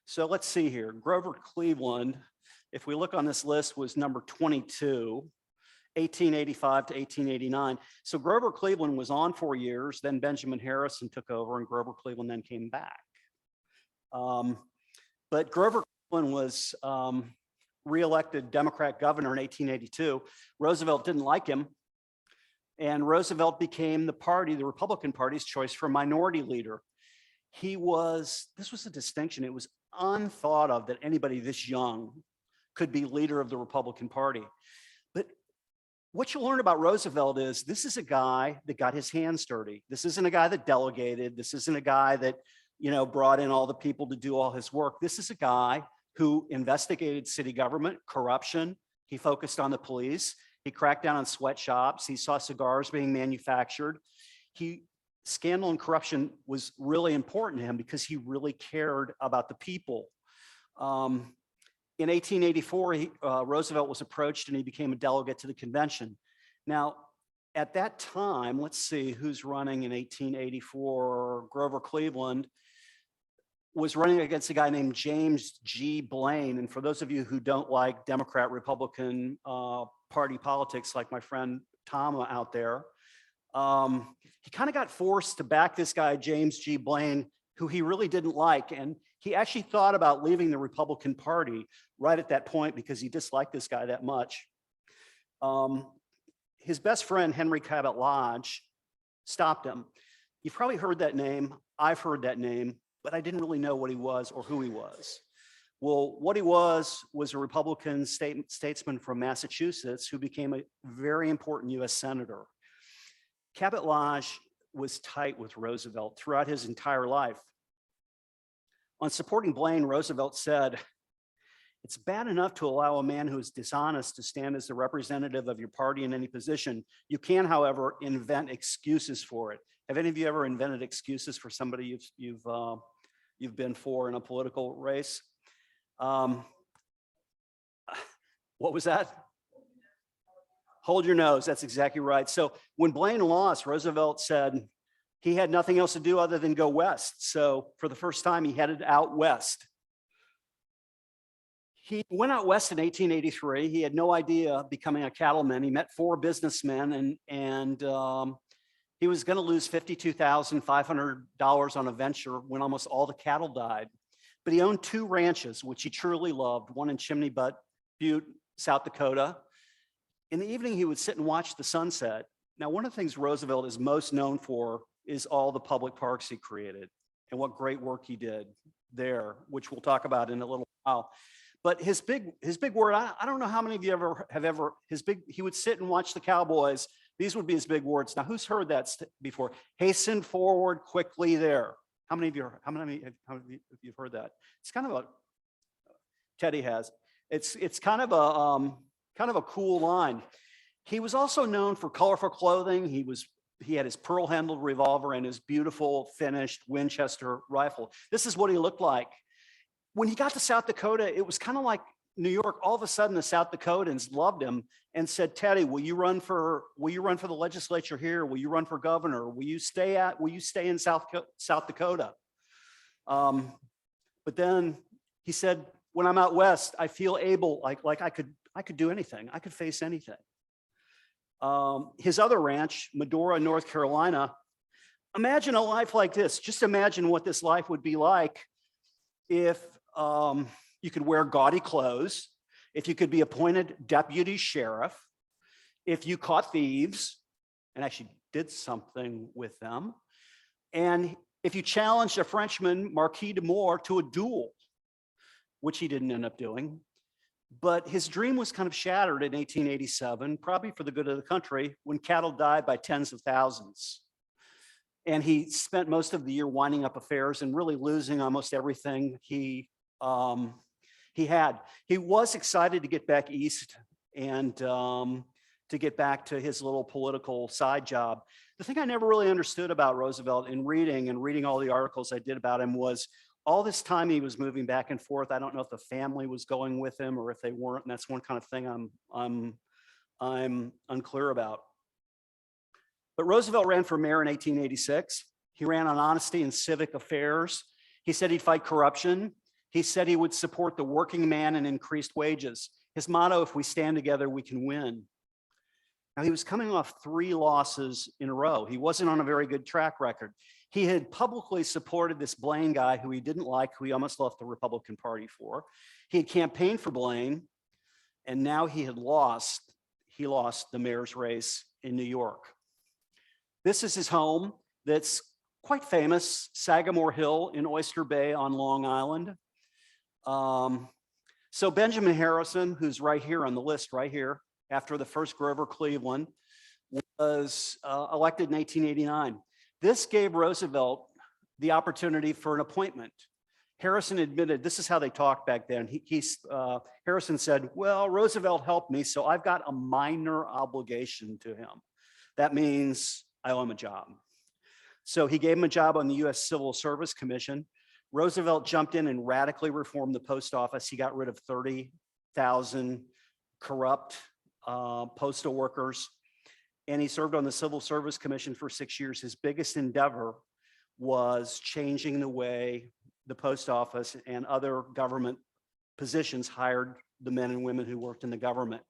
A: So let's see here. Grover Cleveland, if we look on this list, was number 22, 1885 to 1889. So Grover Cleveland was on 4 years, then Benjamin Harrison took over and Grover Cleveland then came back. But Grover Cleveland was reelected Democrat governor in 1882. Roosevelt didn't like him. And Roosevelt became the Republican Party's choice for minority leader. This was a distinction. It was unthought of that anybody this young could be leader of the Republican Party. But what you'll learn about Roosevelt is this is a guy that got his hands dirty. This isn't a guy that delegated. This isn't a guy that, brought in all the people to do all his work. This is a guy who investigated city government, corruption. He focused on the police. He cracked down on sweatshops. He saw cigars being manufactured. Scandal and corruption was really important to him because he really cared about the people. In 1884, Roosevelt was approached and he became a delegate to the convention. Now, at that time, let's see who's running in 1884. Grover Cleveland was running against a guy named James G. Blaine. And for those of you who don't like Democrat Republican party politics, like my friend Tom out there, he kind of got forced to back this guy, James G. Blaine, who he really didn't like. And he actually thought about leaving the Republican Party right at that point because he disliked this guy that much. His best friend, Henry Cabot Lodge, stopped him. You've probably heard that name. I've heard that name, but I didn't really know what he was or who he was. Well, what he was a Republican statesman from Massachusetts who became a very important US Senator. Cabot Lodge was tight with Roosevelt throughout his entire life. On supporting Blaine, Roosevelt said, "It's bad enough to allow a man who is dishonest to stand as the representative of your party in any position. You can, however, invent excuses for it." Have any of you ever invented excuses for somebody you've been for in a political race? What was that? Hold your nose. That's exactly right. So when Blaine lost, Roosevelt said he had nothing else to do other than go west. So for the first time, he headed out west. He went out west in 1883. He had no idea becoming a cattleman. He met 4 businessmen and he was going to lose $52,500 on a venture when almost all the cattle died. But he owned 2 ranches, which he truly loved, one in Chimney Butte, South Dakota. In the evening, he would sit and watch the sunset. Now, one of the things Roosevelt is most known for is all the public parks he created and what great work he did there, which we'll talk about in a little while. But his big word, I don't know how many of you he would sit and watch the Cowboys. These would be his big words. Now, who's heard that before? Hasten forward quickly there. How many of you have heard that? It's kind of Teddy has. It's kind of a cool line. He was also known for colorful clothing. He had his pearl-handled revolver and his beautiful finished Winchester rifle. This is what he looked like. When he got to South Dakota, it was kind of like New York. All of a sudden, the South Dakotans loved him and said, "Teddy, will you run for the legislature here? Will you run for governor? Will you stay in South Dakota?" But then he said, "When I'm out west, I feel able, like I could do anything. I could face anything." His other ranch, Medora, North Carolina. Imagine a life like this. Just imagine what this life would be like if you could wear gaudy clothes, if you could be appointed deputy sheriff, if you caught thieves and actually did something with them, and if you challenged a Frenchman, Marquis de Moore, to a duel, which he didn't end up doing. But his dream was kind of shattered in 1887, probably for the good of the country, when cattle died by tens of thousands. And he spent most of the year winding up affairs and really losing almost everything he had. He was excited to get back east, and to get back to his little political side job. The thing I never really understood about Roosevelt in reading all the articles I did about him was all this time he was moving back and forth. I don't know if the family was going with him or if they weren't. And that's one kind of thing I'm unclear about. But Roosevelt ran for mayor in 1886. He ran on honesty and civic affairs. He said he'd fight corruption. He said he would support the working man and increased wages. His motto, if we stand together, we can win. Now, he was coming off 3 losses in a row. He wasn't on a very good track record. He had publicly supported this Blaine guy who he didn't like, who he almost left the Republican Party for. He had campaigned for Blaine, and now he lost the mayor's race in New York. This is his home that's quite famous, Sagamore Hill in Oyster Bay on Long Island. So Benjamin Harrison, who's right here on the list, right here, after the first Grover Cleveland, was elected in 1889. This gave Roosevelt the opportunity for an appointment. Harrison admitted, this is how they talked back then. Harrison said, well, Roosevelt helped me, so I've got a minor obligation to him. That means I owe him a job. So he gave him a job on the US Civil Service Commission. Roosevelt jumped in and radically reformed the post office. He got rid of 30,000 corrupt postal workers, and he served on the Civil Service Commission for 6 years. His biggest endeavor was changing the way the post office and other government positions hired the men and women who worked in the government.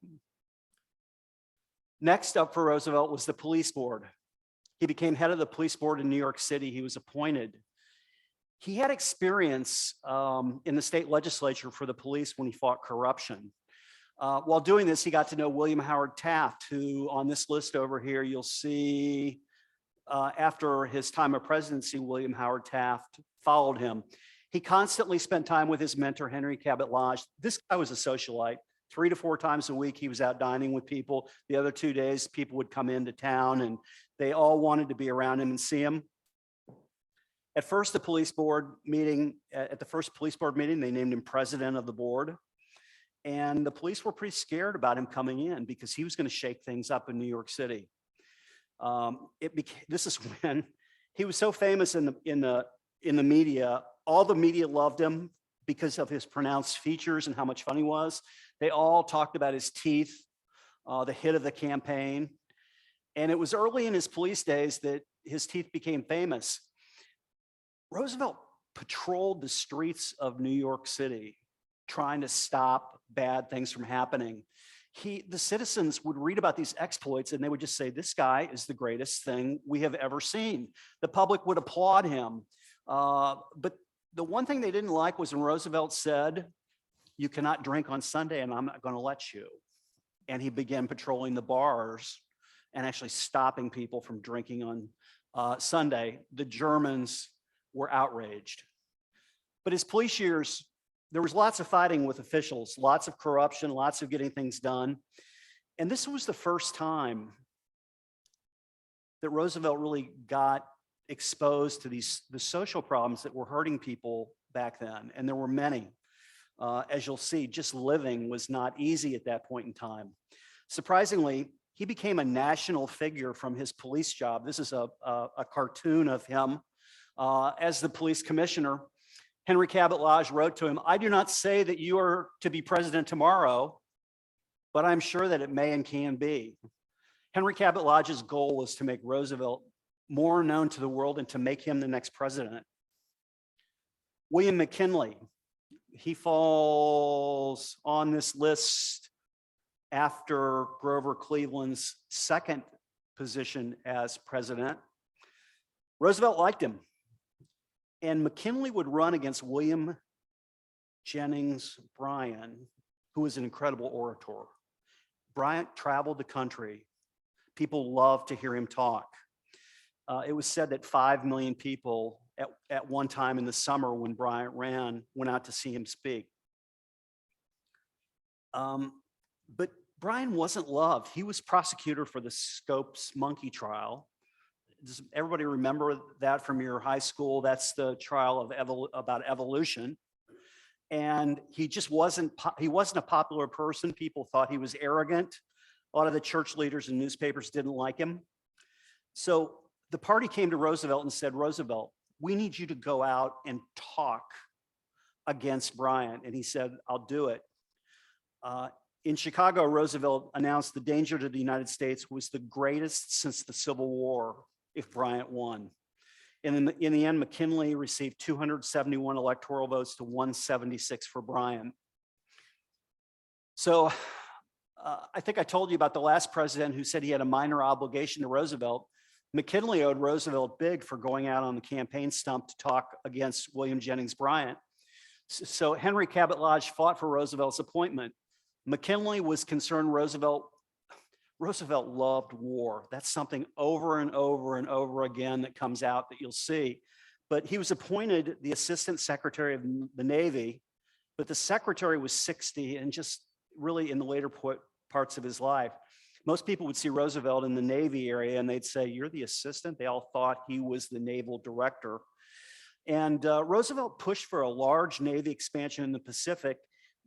A: Next up for Roosevelt was the police board. He became head of the police board in New York City. He was appointed. He had experience in the state legislature for the police when he fought corruption. While doing this, he got to know William Howard Taft, who on this list over here, you'll see after his time of presidency, William Howard Taft followed him. He constantly spent time with his mentor, Henry Cabot Lodge. This guy was a socialite. 3 to 4 times a week, he was out dining with people. The other 2 days, people would come into town and they all wanted to be around him and see him. At first, the police board meeting, at the first police board meeting, they named him president of the board. And the police were pretty scared about him coming in because he was going to shake things up in New York City. This is when he was so famous in the media. All the media loved him because of his pronounced features and how much fun he was. They all talked about his teeth, the hit of the campaign. And it was early in his police days that his teeth became famous. Roosevelt patrolled the streets of New York City, trying to stop bad things from happening. The citizens would read about these exploits and they would just say, this guy is the greatest thing we have ever seen. The public would applaud him. But the one thing they didn't like was when Roosevelt said, you cannot drink on Sunday and I'm not going to let you. And he began patrolling the bars and actually stopping people from drinking on Sunday. The Germans were outraged. But his police years, there was lots of fighting with officials, lots of corruption, lots of getting things done. And this was the first time that Roosevelt really got exposed to the social problems that were hurting people back then. And there were many. As you'll see, just living was not easy at that point in time. Surprisingly, he became a national figure from his police job. This is a cartoon of him as the police commissioner. Henry Cabot Lodge wrote to him, I do not say that you are to be president tomorrow, but I'm sure that it may and can be. Henry Cabot Lodge's goal was to make Roosevelt more known to the world and to make him the next president. William McKinley, he falls on this list after Grover Cleveland's second position as president. Roosevelt liked him. And McKinley would run against William Jennings Bryan, who was an incredible orator. Bryant traveled the country. People loved to hear him talk. It was said that 5 million people at one time in the summer when Bryant ran went out to see him speak. But Bryan wasn't loved. He was prosecutor for the Scopes monkey trial. Does everybody remember that from your high school? That's the trial about evolution. And he just wasn't a popular person. People thought he was arrogant. A lot of the church leaders and newspapers didn't like him. So the party came to Roosevelt and said, Roosevelt, we need you to go out and talk against Bryant. And he said, I'll do it. In Chicago, Roosevelt announced the danger to the United States was the greatest since the Civil War if Bryant won. And in the end, McKinley received 271 electoral votes to 176 for Bryant. So I think I told you about the last president who said he had a minor obligation to Roosevelt. McKinley owed Roosevelt big for going out on the campaign stump to talk against William Jennings Bryan. So Henry Cabot Lodge fought for Roosevelt's appointment. McKinley was concerned Roosevelt loved war. That's something over and over and over again that comes out that you'll see. But he was appointed the Assistant Secretary of the Navy, but the secretary was 60 and just really in the later parts of his life. Most people would see Roosevelt in the Navy area and they'd say, you're the assistant? They all thought he was the naval director. And Roosevelt pushed for a large Navy expansion in the Pacific.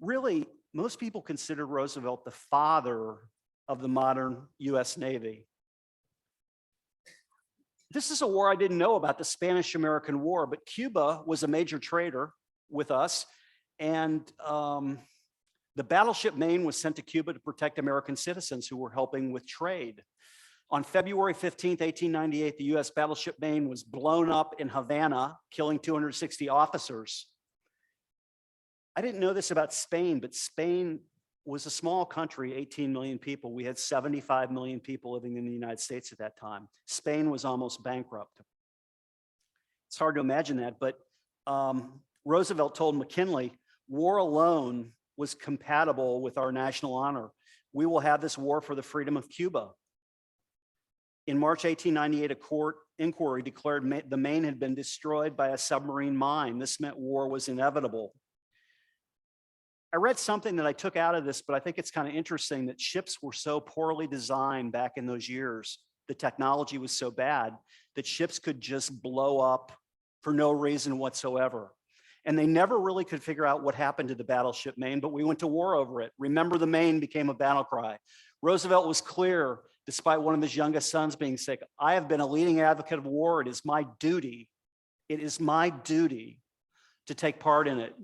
A: Really, most people consider Roosevelt the father of the modern US Navy. This is a war I didn't know about, the Spanish-American War, but Cuba was a major trader with us. And the battleship Maine was sent to Cuba to protect American citizens who were helping with trade. On February 15th, 1898, the US battleship Maine was blown up in Havana, killing 260 officers. I didn't know this about Spain, but Spain was a small country, 18 million people. We had 75 million people living in the United States at that time. Spain was almost bankrupt. It's hard to imagine that, but Roosevelt told McKinley, war alone was compatible with our national honor. We will have this war for the freedom of Cuba. In March 1898, a court inquiry declared the Maine had been destroyed by a submarine mine. This meant war was inevitable. I read something that I took out of this, but I think it's kind of interesting that ships were so poorly designed back in those years. The technology was so bad that ships could just blow up for no reason whatsoever. And they never really could figure out what happened to the battleship Maine, but we went to war over it. Remember the Maine became a battle cry. Roosevelt was clear, despite one of his youngest sons being sick, I have been a leading advocate of war. It is my duty to take part in it.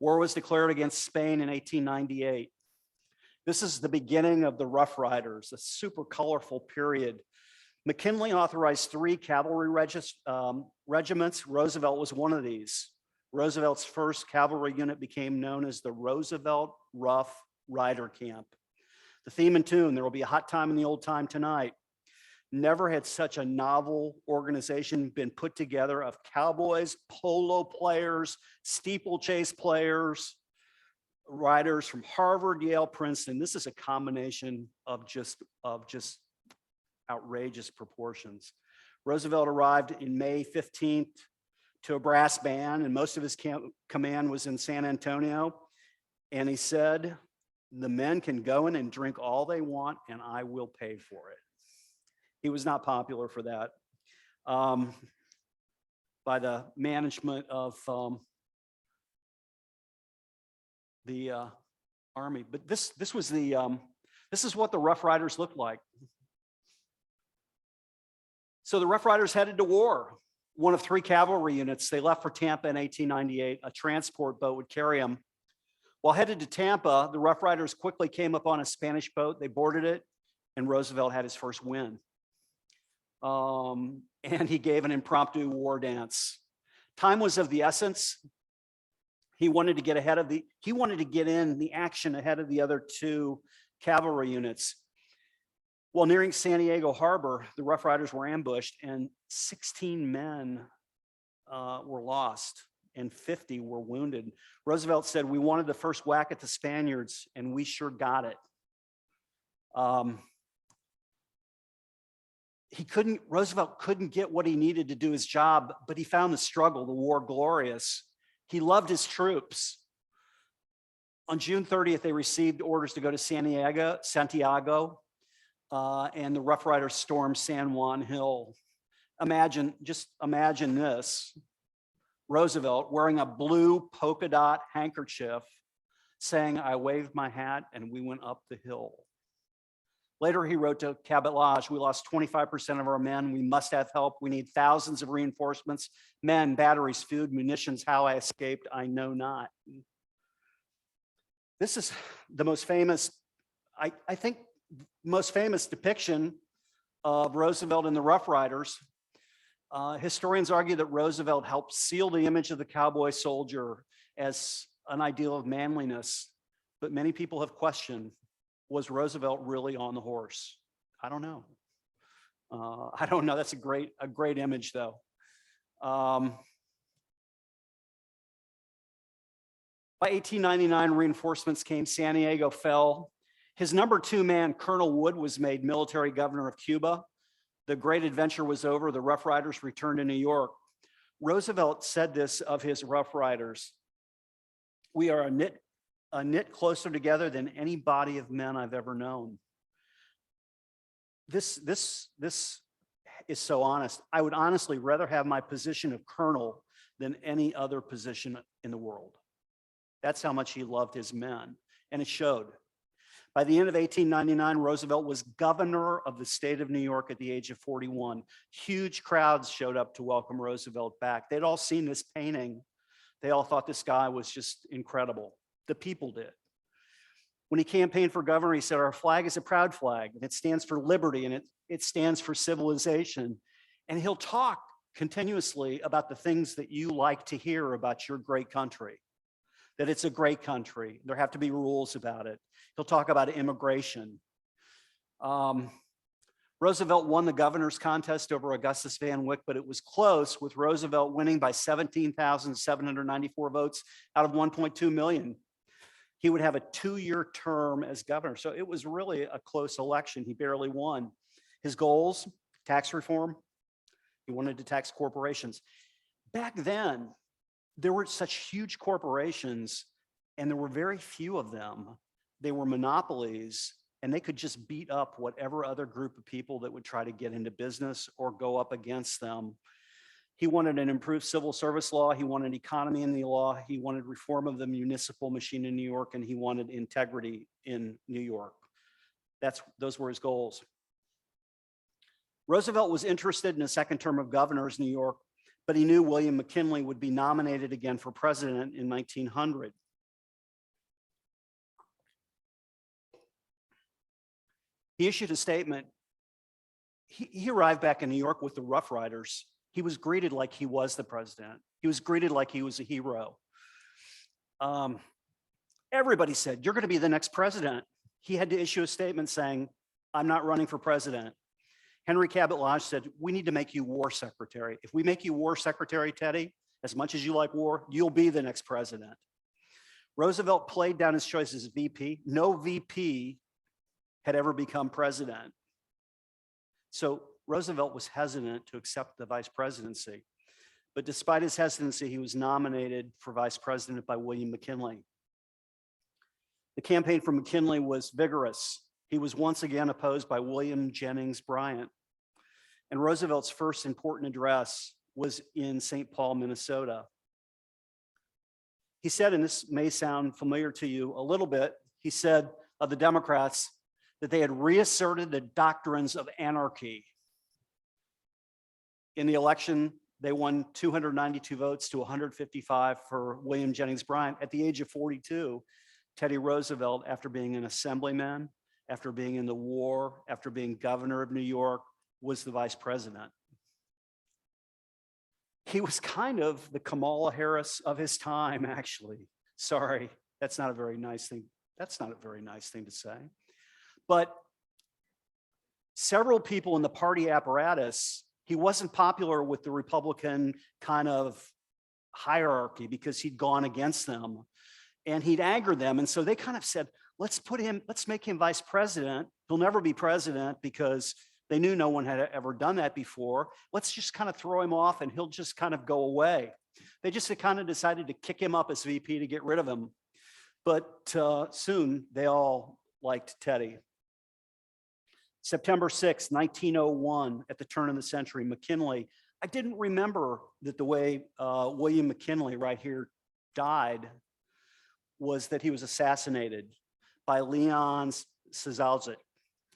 A: War was declared against Spain in 1898. This is the beginning of the Rough Riders, a super colorful period. McKinley authorized 3 cavalry regiments. Roosevelt was one of these. Roosevelt's first cavalry unit became known as the Roosevelt Rough Rider Camp. The theme and tune, there will be a hot time in the old time tonight. Never had such a novel organization been put together of cowboys, polo players, steeplechase players, riders from Harvard, Yale, Princeton. This is a combination of just outrageous proportions. Roosevelt arrived in May 15th to a brass band, and most of his command was in San Antonio. And he said, the men can go in and drink all they want, and I will pay for it. He was not popular for that by the management of the Army. But this is what the Rough Riders looked like. So the Rough Riders headed to war. One of 3 cavalry units. They left for Tampa in 1898. A transport boat would carry them. While headed to Tampa, the Rough Riders quickly came upon a Spanish boat. They boarded it, and Roosevelt had his first win. And he gave an impromptu war dance. Time was of the essence. He wanted to get in the action ahead of the other 2 cavalry units. While nearing San Diego Harbor, the Rough Riders were ambushed, and 16 men were lost and 50 were wounded. Roosevelt said, we wanted the first whack at the Spaniards, and we sure got it. Roosevelt couldn't get what he needed to do his job, but he found the struggle, the war, glorious. He loved his troops. On June 30th, they received orders to go to Santiago, and the Rough Riders stormed San Juan Hill. Just imagine this. Roosevelt wearing a blue polka dot handkerchief saying, I waved my hat and we went up the hill. Later, he wrote to Cabot Lodge, we lost 25% of our men. We must have help. We need thousands of reinforcements, men, batteries, food, munitions. How I escaped, I know not. This is the most famous, I think, most famous depiction of Roosevelt and the Rough Riders. Historians argue that Roosevelt helped seal the image of the cowboy soldier as an ideal of manliness, but many people have questioned, was Roosevelt really on the horse? I don't know. I don't know. That's a great image, though. By 1899, reinforcements came. San Diego fell. His number 2 man, Colonel Wood, was made military governor of Cuba. The great adventure was over. The Rough Riders returned to New York. Roosevelt said this of his Rough Riders: "We are a knit closer together than any body of men I've ever known." This is so honest. I would honestly rather have my position of colonel than any other position in the world. That's how much he loved his men, and it showed. By the end of 1899, Roosevelt was governor of the state of New York at the age of 41. Huge crowds showed up to welcome Roosevelt back. They'd all seen this painting. They all thought this guy was just incredible. The people did. When he campaigned for governor, he said, "Our flag is a proud flag, and it stands for liberty, and it stands for civilization." And he'll talk continuously about the things that you like to hear about your great country, that it's a great country. There have to be rules about it. He'll talk about immigration. Roosevelt won the governor's contest over Augustus Van Wyck, but it was close, with Roosevelt winning by 17,794 votes out of 1.2 million. He would have a 2-year term as governor. So it was really a close election. He barely won. His goals: tax reform. He wanted to tax corporations. Back then, there were such huge corporations, and there were very few of them. They were monopolies, and they could just beat up whatever other group of people that would try to get into business or go up against them. He wanted an improved civil service law. He wanted economy in the law. He wanted reform of the municipal machine in New York, and he wanted integrity in New York. Those were his goals. Roosevelt was interested in a second term of governor of New York, but he knew William McKinley would be nominated again for president in 1900. He issued a statement. He arrived back in New York with the Rough Riders. He was greeted like he was the president. He was greeted like he was a hero. Everybody said, "You're going to be the next president." He had to issue a statement saying, "I'm not running for president." Henry Cabot Lodge said, "We need to make you war secretary. If we make you war secretary, Teddy, as much as you like war, you'll be the next president." Roosevelt played down his choice as VP. No VP had ever become president. So Roosevelt was hesitant to accept the vice presidency. But despite his hesitancy, he was nominated for vice president by William McKinley. The campaign for McKinley was vigorous. He was once again opposed by William Jennings Bryan. And Roosevelt's first important address was in St. Paul, Minnesota. He said, and this may sound familiar to you a little bit, he said of the Democrats that they had reasserted the doctrines of anarchy. In the election, they won 292 votes to 155 for William Jennings Bryan. At the age of 42, Teddy Roosevelt, after being an assemblyman, after being in the war, after being governor of New York, was the vice president. He was kind of the Kamala Harris of his time, actually. Sorry, that's not a very nice thing. That's not a very nice thing to say. But several people in the party apparatus, he wasn't popular with the Republican kind of hierarchy because he'd gone against them and he'd angered them. And so they kind of said, let's make him vice president. He'll never be president because they knew no one had ever done that before. Let's just kind of throw him off and he'll just kind of go away. They just kind of decided to kick him up as VP to get rid of him. But soon they all liked Teddy. September 6, 1901, at the turn of the century, McKinley, I didn't remember that the way William McKinley right here died was that he was assassinated by Leon Czalzik.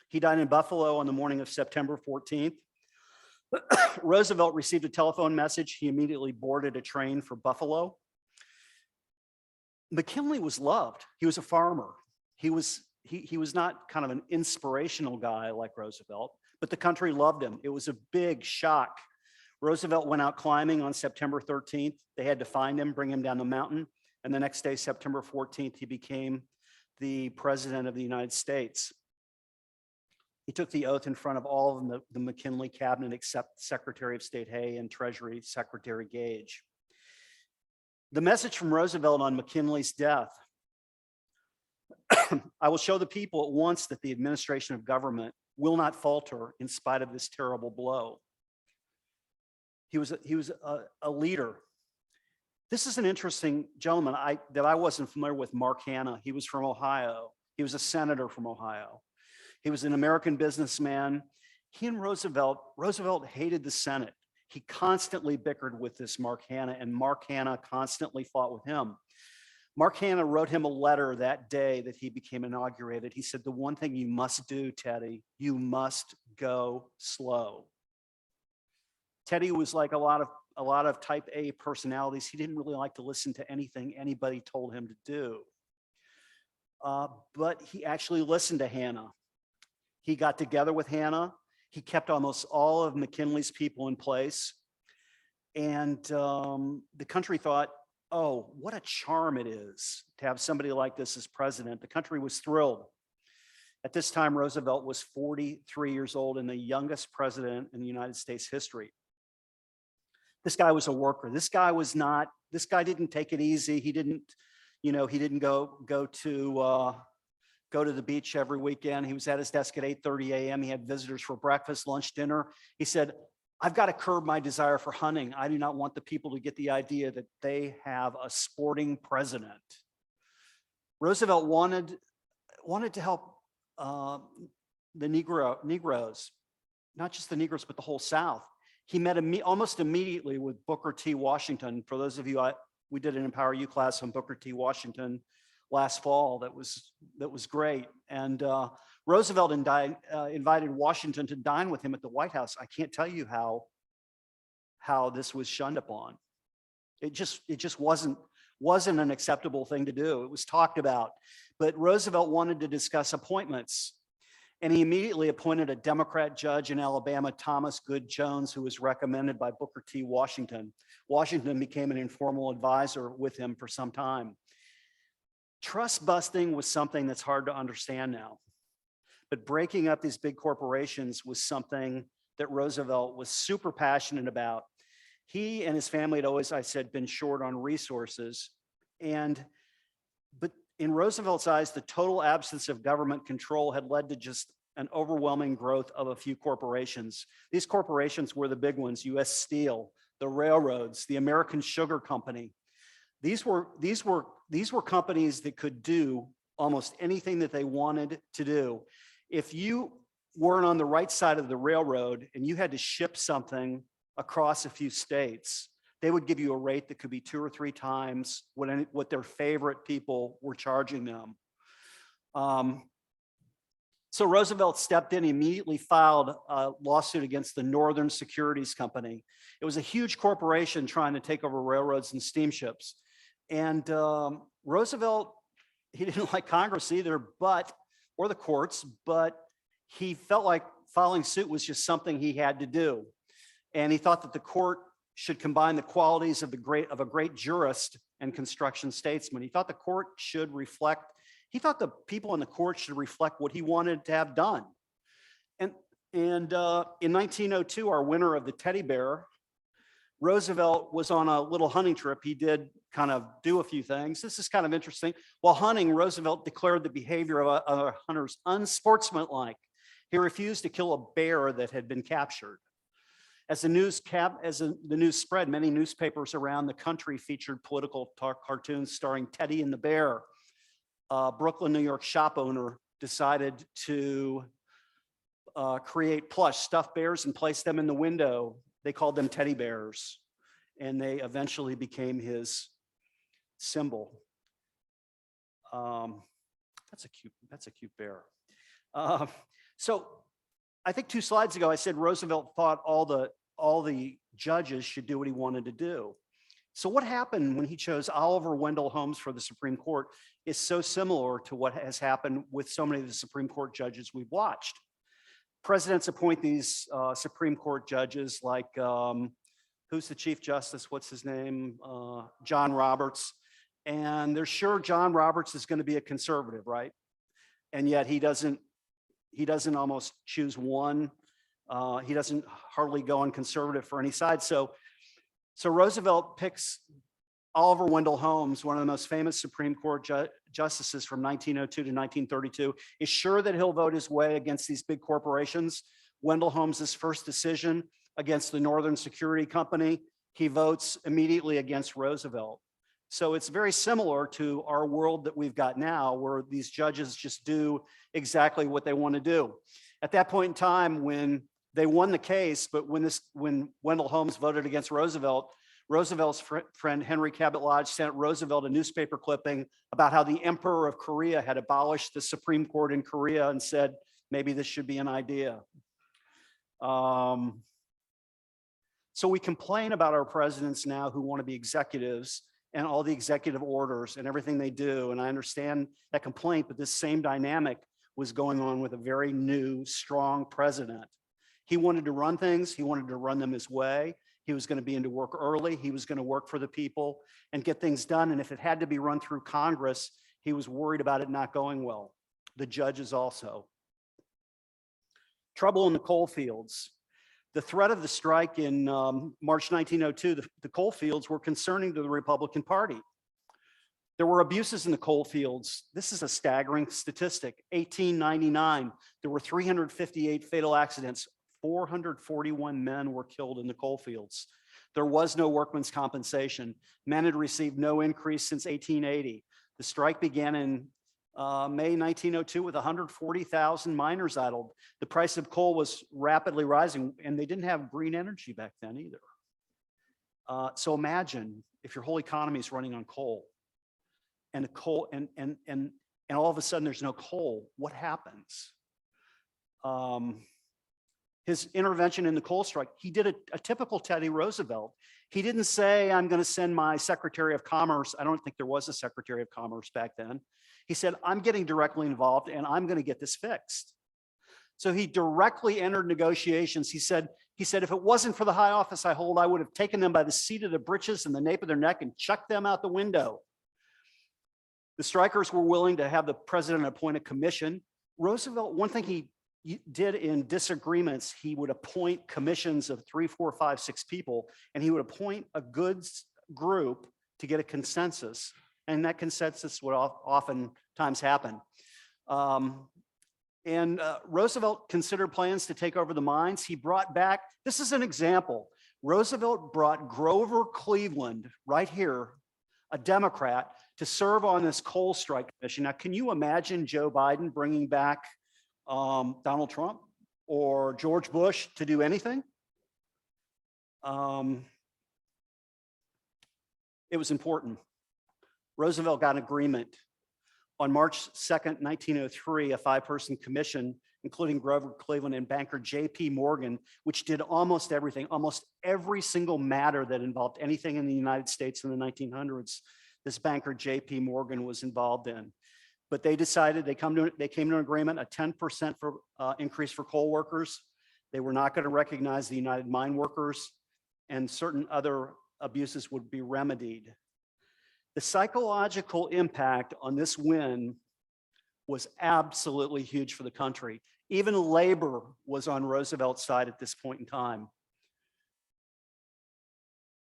A: He died in Buffalo on the morning of September 14th. Roosevelt received a telephone message. He immediately boarded a train for Buffalo. McKinley was loved. He was a farmer. He was not kind of an inspirational guy like Roosevelt, but the country loved him. It was a big shock. Roosevelt went out climbing on September 13th. They had to find him, bring him down the mountain. And the next day, September 14th, he became the president of the United States. He took the oath in front of all of the McKinley cabinet except Secretary of State Hay and Treasury Secretary Gage. The message from Roosevelt on McKinley's death: I will show the people at once that the administration of government will not falter in spite of this terrible blow. He was a leader. This is an interesting gentleman that I wasn't familiar with, Mark Hanna. He was from Ohio. He was a senator from Ohio. He was an American businessman. He and Roosevelt hated the Senate. He constantly bickered with this Mark Hanna, and Mark Hanna constantly fought with him. Mark Hanna wrote him a letter that day that he became inaugurated. He said, the one thing you must do, Teddy, you must go slow. Teddy was like a lot of type A personalities. He didn't really like to listen to anything anybody told him to do. But he actually listened to Hanna. He got together with Hanna. He kept almost all of McKinley's people in place. And the country thought, oh, what a charm it is to have somebody like this as president. The country was thrilled. At this time, Roosevelt was 43 years old and the youngest president in the United States history. This guy was a worker. This guy didn't take it easy. He didn't go to the beach every weekend. He was at his desk at 8:30 a.m. He had visitors for breakfast, lunch, dinner. He said, I've got to curb my desire for hunting. I do not want the people to get the idea that they have a sporting president. Roosevelt wanted to help the Negroes, not just the Negroes, but the whole South. He met almost immediately with Booker T. Washington. For those of you, we did an Empower You class on Booker T. Washington last fall. That was great. And Roosevelt invited Washington to dine with him at the White House. I can't tell you how this was shunned upon. It just wasn't an acceptable thing to do. It was talked about, but Roosevelt wanted to discuss appointments. And he immediately appointed a Democrat judge in Alabama, Thomas Good Jones, who was recommended by Booker T. Washington. Washington became an informal advisor with him for some time. Trust busting was something that's hard to understand now. But breaking up these big corporations was something that Roosevelt was super passionate about. He and his family had always, I said, been short on resources. But in Roosevelt's eyes, the total absence of government control had led to just an overwhelming growth of a few corporations. These corporations were the big ones: U.S. Steel, the railroads, the American Sugar Company. These were companies that could do almost anything that they wanted to do. If you weren't on the right side of the railroad and you had to ship something across a few states, they would give you a rate that could be 2 or 3 times what their favorite people were charging them. So Roosevelt stepped in, immediately filed a lawsuit against the Northern Securities Company. It was a huge corporation trying to take over railroads and steamships. And Roosevelt, he didn't like Congress either, or the courts, but he felt like filing suit was just something he had to do. And he thought that the court should combine the qualities of a great jurist and construction statesman. He thought the court should reflect, he thought the people in the court should reflect what he wanted to have done. And in 1902, our winner of the teddy bear, Roosevelt was on a little hunting trip. He did kind of do a few things. This is kind of interesting. While hunting, Roosevelt declared the behavior of other hunters unsportsmanlike. He refused to kill a bear that had been captured. As the news spread, many newspapers around the country featured political cartoons starring Teddy and the Bear. A Brooklyn, New York shop owner decided to create plush stuffed bears and place them in the window. They called them teddy bears, and they eventually became his symbol. That's a cute bear. So I think 2 slides ago, I said Roosevelt thought all the judges should do what he wanted to do. So what happened when he chose Oliver Wendell Holmes for the Supreme Court is so similar to what has happened with so many of the Supreme Court judges we've watched. Presidents appoint these Supreme Court judges like, who's the Chief Justice? What's his name? John Roberts. And they're sure John Roberts is going to be a conservative, right? And yet he doesn't almost choose one. He doesn't hardly go on conservative for any side. So Roosevelt picks Oliver Wendell Holmes, one of the most famous Supreme Court justices from 1902 to 1932, is sure that he'll vote his way against these big corporations. Wendell Holmes' first decision against the Northern Security Company, he votes immediately against Roosevelt. So it's very similar to our world that we've got now, where these judges just do exactly what they want to do. At that point in time, when they won the case, but when Wendell Holmes voted against Roosevelt, Roosevelt's friend Henry Cabot Lodge sent Roosevelt a newspaper clipping about how the Emperor of Korea had abolished the Supreme Court in Korea and said, maybe this should be an idea. So we complain about our presidents now who want to be executives and all the executive orders and everything they do. And I understand that complaint, but this same dynamic was going on with a very new, strong president. He wanted to run things. He wanted to run them his way. He was going to be into work early. He was going to work for the people and get things done. And if it had to be run through Congress, he was worried about it not going well. The judges also. Trouble in the coal fields. The threat of the strike in March 1902, the coal fields were concerning to the Republican Party. There were abuses in the coal fields. This is a staggering statistic. 1899, there were 358 fatal accidents. 441 men were killed in the coal fields. There was no workman's compensation. Men had received no increase since 1880. The strike began in May 1902 with 140,000 miners idled. The price of coal was rapidly rising, and they didn't have green energy back then either. So imagine if your whole economy is running on coal, and all of a sudden there's no coal. What happens? His intervention in the coal strike, he did a typical Teddy Roosevelt. He didn't say, I'm going to send my Secretary of Commerce. I don't think there was a Secretary of Commerce back then. He said, I'm getting directly involved and I'm going to get this fixed. So he directly entered negotiations. He said, if it wasn't for the high office I hold, I would have taken them by the seat of the breeches and the nape of their neck and chucked them out the window. The strikers were willing to have the president appoint a commission. Roosevelt, one thing he did in disagreements, he would appoint commissions of 3, 4, 5, 6 people, and he would appoint a good group to get a consensus. And that consensus would oftentimes happen. Roosevelt considered plans to take over the mines. He brought back, this is an example. Roosevelt brought Grover Cleveland, right here, a Democrat, to serve on this coal strike commission. Now, can you imagine Joe Biden bringing back Donald Trump or George Bush to do anything? It was important. Roosevelt got an agreement. On March 2nd, 1903, a 5-person commission, including Grover Cleveland and banker J.P. Morgan, which did almost everything, almost every single matter that involved anything in the United States in the 1900s, this banker J.P. Morgan was involved in. But they decided, they came to an agreement, a 10% increase for coal workers. They were not going to recognize the United Mine Workers, and certain other abuses would be remedied. The psychological impact on this win was absolutely huge for the country. Even labor was on Roosevelt's side at this point in time.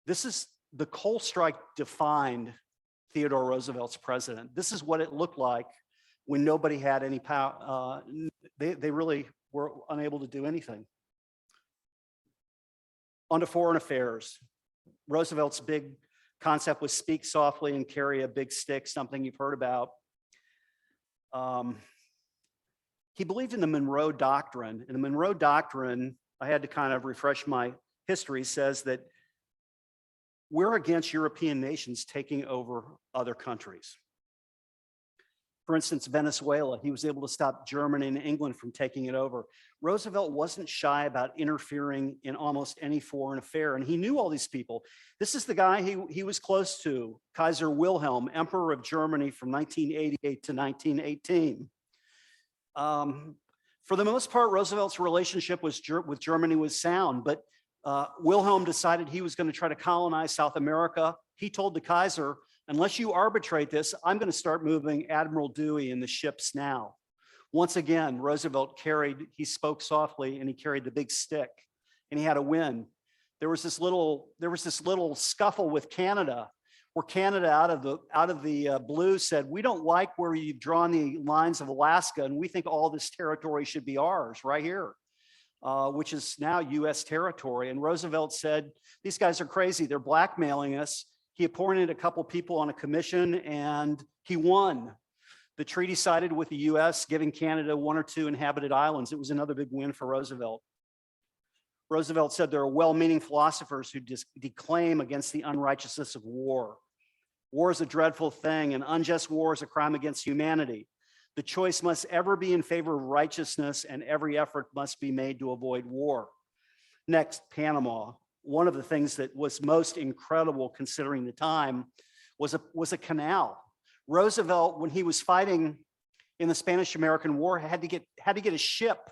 A: The coal strike defined Theodore Roosevelt's president. This is what it looked like when nobody had any power. They really were unable to do anything. On to foreign affairs. Roosevelt's big concept was speak softly and carry a big stick, something you've heard about. He believed in the Monroe Doctrine. And the Monroe Doctrine, I had to kind of refresh my history, says that we're against European nations taking over other countries. For instance, Venezuela, he was able to stop Germany and England from taking it over. Roosevelt wasn't shy about interfering in almost any foreign affair, and he knew all these people. This is the guy he was close to, Kaiser Wilhelm, Emperor of Germany from 1988 to 1918. For the most part, Roosevelt's relationship with Germany was sound, but Wilhelm decided he was going to try to colonize South America. He told the Kaiser, unless you arbitrate this, I'm going to start moving Admiral Dewey in the ships now. Once again, Roosevelt he spoke softly and he carried the big stick and he had a win. There was this little scuffle with Canada where Canada out of the blue said, we don't like where you've drawn the lines of Alaska and we think all this territory should be ours right here, which is now US territory. And Roosevelt said, these guys are crazy, they're blackmailing us. He appointed a couple people on a commission and he won. The treaty sided with the US, giving Canada 1 or 2 inhabited islands. It was another big win for Roosevelt. Roosevelt said there are well-meaning philosophers who declaim against the unrighteousness of war. War is a dreadful thing, and unjust war is a crime against humanity. The choice must ever be in favor of righteousness, and every effort must be made to avoid war. Next, Panama. One of the things that was most incredible considering the time was a canal. Roosevelt, when he was fighting in the Spanish-American War, had to get a ship.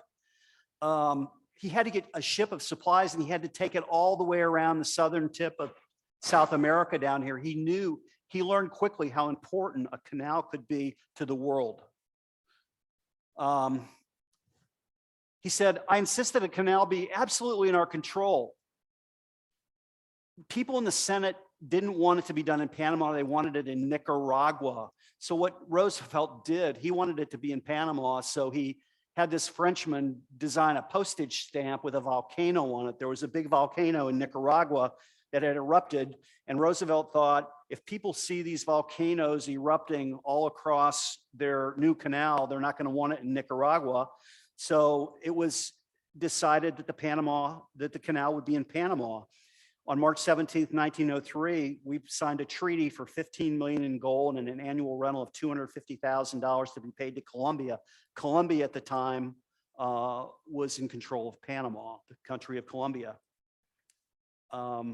A: He had to get a ship of supplies and he had to take it all the way around the southern tip of South America down here. He learned quickly how important a canal could be to the world. He said, I insist that a canal be absolutely in our control. People in the Senate didn't want it to be done in Panama. They wanted it in Nicaragua. So what Roosevelt did, he wanted it to be in Panama. So he had this Frenchman design a postage stamp with a volcano on it. There was a big volcano in Nicaragua that had erupted. And Roosevelt thought, if people see these volcanoes erupting all across their new canal, they're not going to want it in Nicaragua. So it was decided that the canal would be in Panama. On March 17th, 1903, we signed a treaty for $15 million in gold and an annual rental of $250,000 to be paid to Colombia. Colombia at the time was in control of Panama, the country of Colombia. Okay,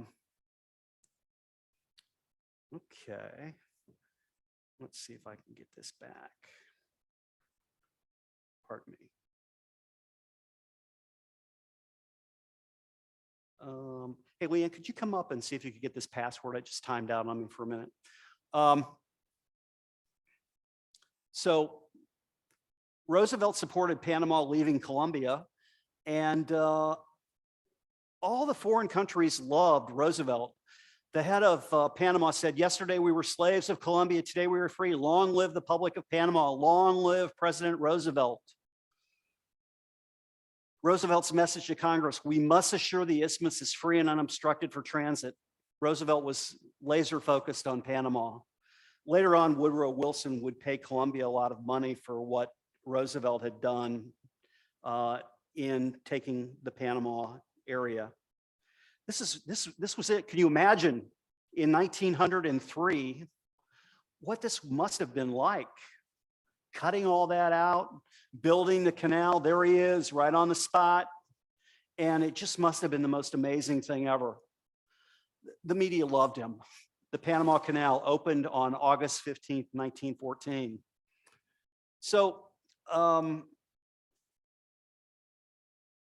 A: let's see if I can get this back. Pardon me. Hey, Leanne, could you come up and see if you could get this password? I just timed out on me for a minute. So Roosevelt supported Panama leaving Colombia, and all the foreign countries loved Roosevelt. The head of Panama said, yesterday we were slaves of Colombia, today we are free. Long live the Republic of Panama, long live President Roosevelt. Roosevelt's message to Congress, we must assure the isthmus is free and unobstructed for transit. Roosevelt was laser focused on Panama. Later on, Woodrow Wilson would pay Colombia a lot of money for what Roosevelt had done in taking the Panama area. This was it. Can you imagine in 1903 what this must have been like? Cutting all that out, building the canal, there he is right on the spot. And it just must have been the most amazing thing ever. The media loved him. The Panama Canal opened on August 15th, 1914. So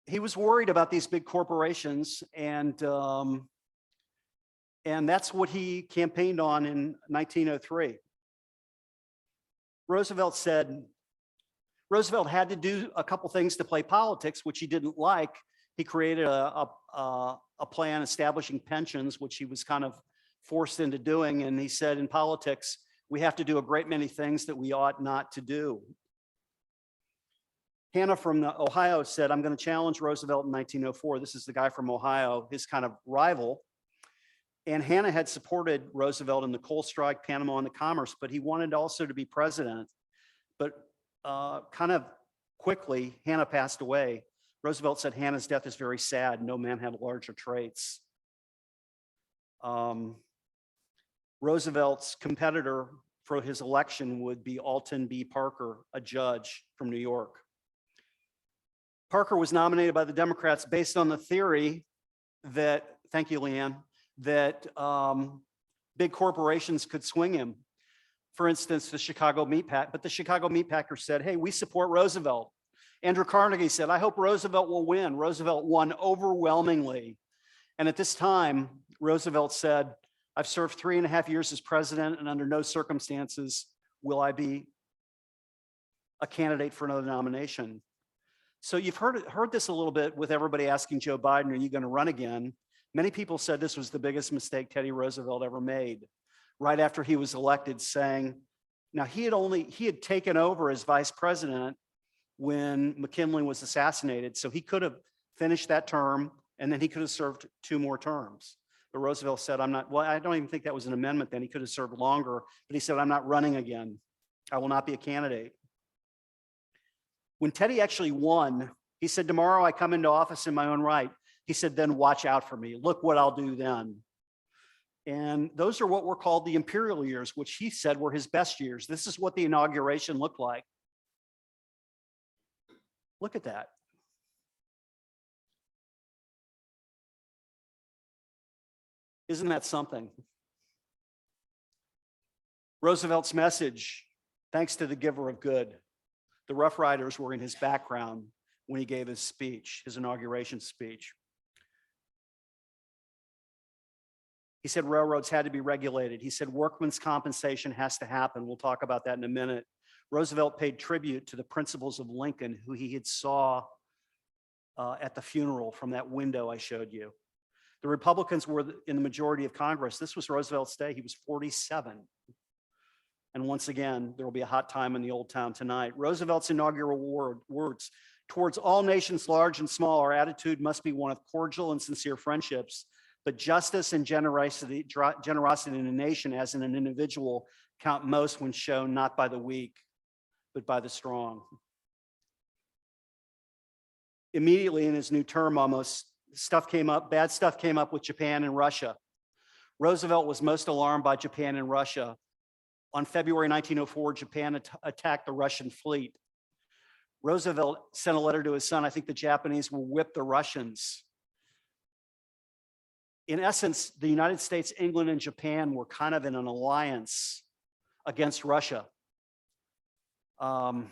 A: he was worried about these big corporations, and that's what he campaigned on in 1903. Roosevelt had to do a couple things to play politics, which he didn't like. He created a plan establishing pensions, which he was kind of forced into doing. And he said, in politics, we have to do a great many things that we ought not to do. Hannah from Ohio said, I'm going to challenge Roosevelt in 1904. This is the guy from Ohio, his kind of rival. And Hannah had supported Roosevelt in the coal strike, Panama, and the commerce, but he wanted also to be president. But kind of quickly, Hannah passed away. Roosevelt said Hannah's death is very sad. No man had larger traits. Roosevelt's competitor, for his election would be Alton B. Parker, a judge from New York. Parker was nominated by the Democrats based on the theory that, thank you, Leanne, that big corporations could swing him. For instance, the Chicago Meatpack, but the Chicago Meatpackers said, hey, we support Roosevelt. Andrew Carnegie said, I hope Roosevelt will win. Roosevelt won overwhelmingly. And at this time, Roosevelt said, I've served 3.5 years as president, and under no circumstances will I be a candidate for another nomination. So you've heard this a little bit with everybody asking Joe Biden, are you going to run again? Many people said this was the biggest mistake Teddy Roosevelt ever made. Right after he was elected, saying, now he had taken over as vice president when McKinley was assassinated, so he could have finished that term and then he could have served 2 more terms. But Roosevelt said, I'm not, well, I don't even think that was an amendment then, he could have served longer, but he said, I'm not running again. I will not be a candidate. When Teddy actually won, he said, tomorrow I come into office in my own right. He said, then watch out for me. Look what I'll do then. And those are what were called the imperial years, which he said were his best years. This is what the inauguration looked like. Look at that. Isn't that something? Roosevelt's message, thanks to the giver of good. The Rough Riders were in his background when he gave his speech, his inauguration speech. He said railroads had to be regulated. He said workmen's compensation has to happen. We'll talk about that in a minute. Roosevelt paid tribute to the principles of Lincoln, who he had saw at the funeral from that window I showed you. The Republicans were in the majority of Congress. This was Roosevelt's day. He was 47. And once again, there will be a hot time in the old town tonight. Roosevelt's inaugural words, towards all nations large and small, our attitude must be one of cordial and sincere friendships, but justice and generosity in a nation as in an individual count most when shown not by the weak, but by the strong. Immediately in his new term, almost bad stuff came up with Japan and Russia. Roosevelt was most alarmed by Japan and Russia. On February 1904, Japan attacked the Russian fleet. Roosevelt sent a letter to his son, I think the Japanese will whip the Russians. In essence, the United States, England, and Japan were kind of in an alliance against Russia. And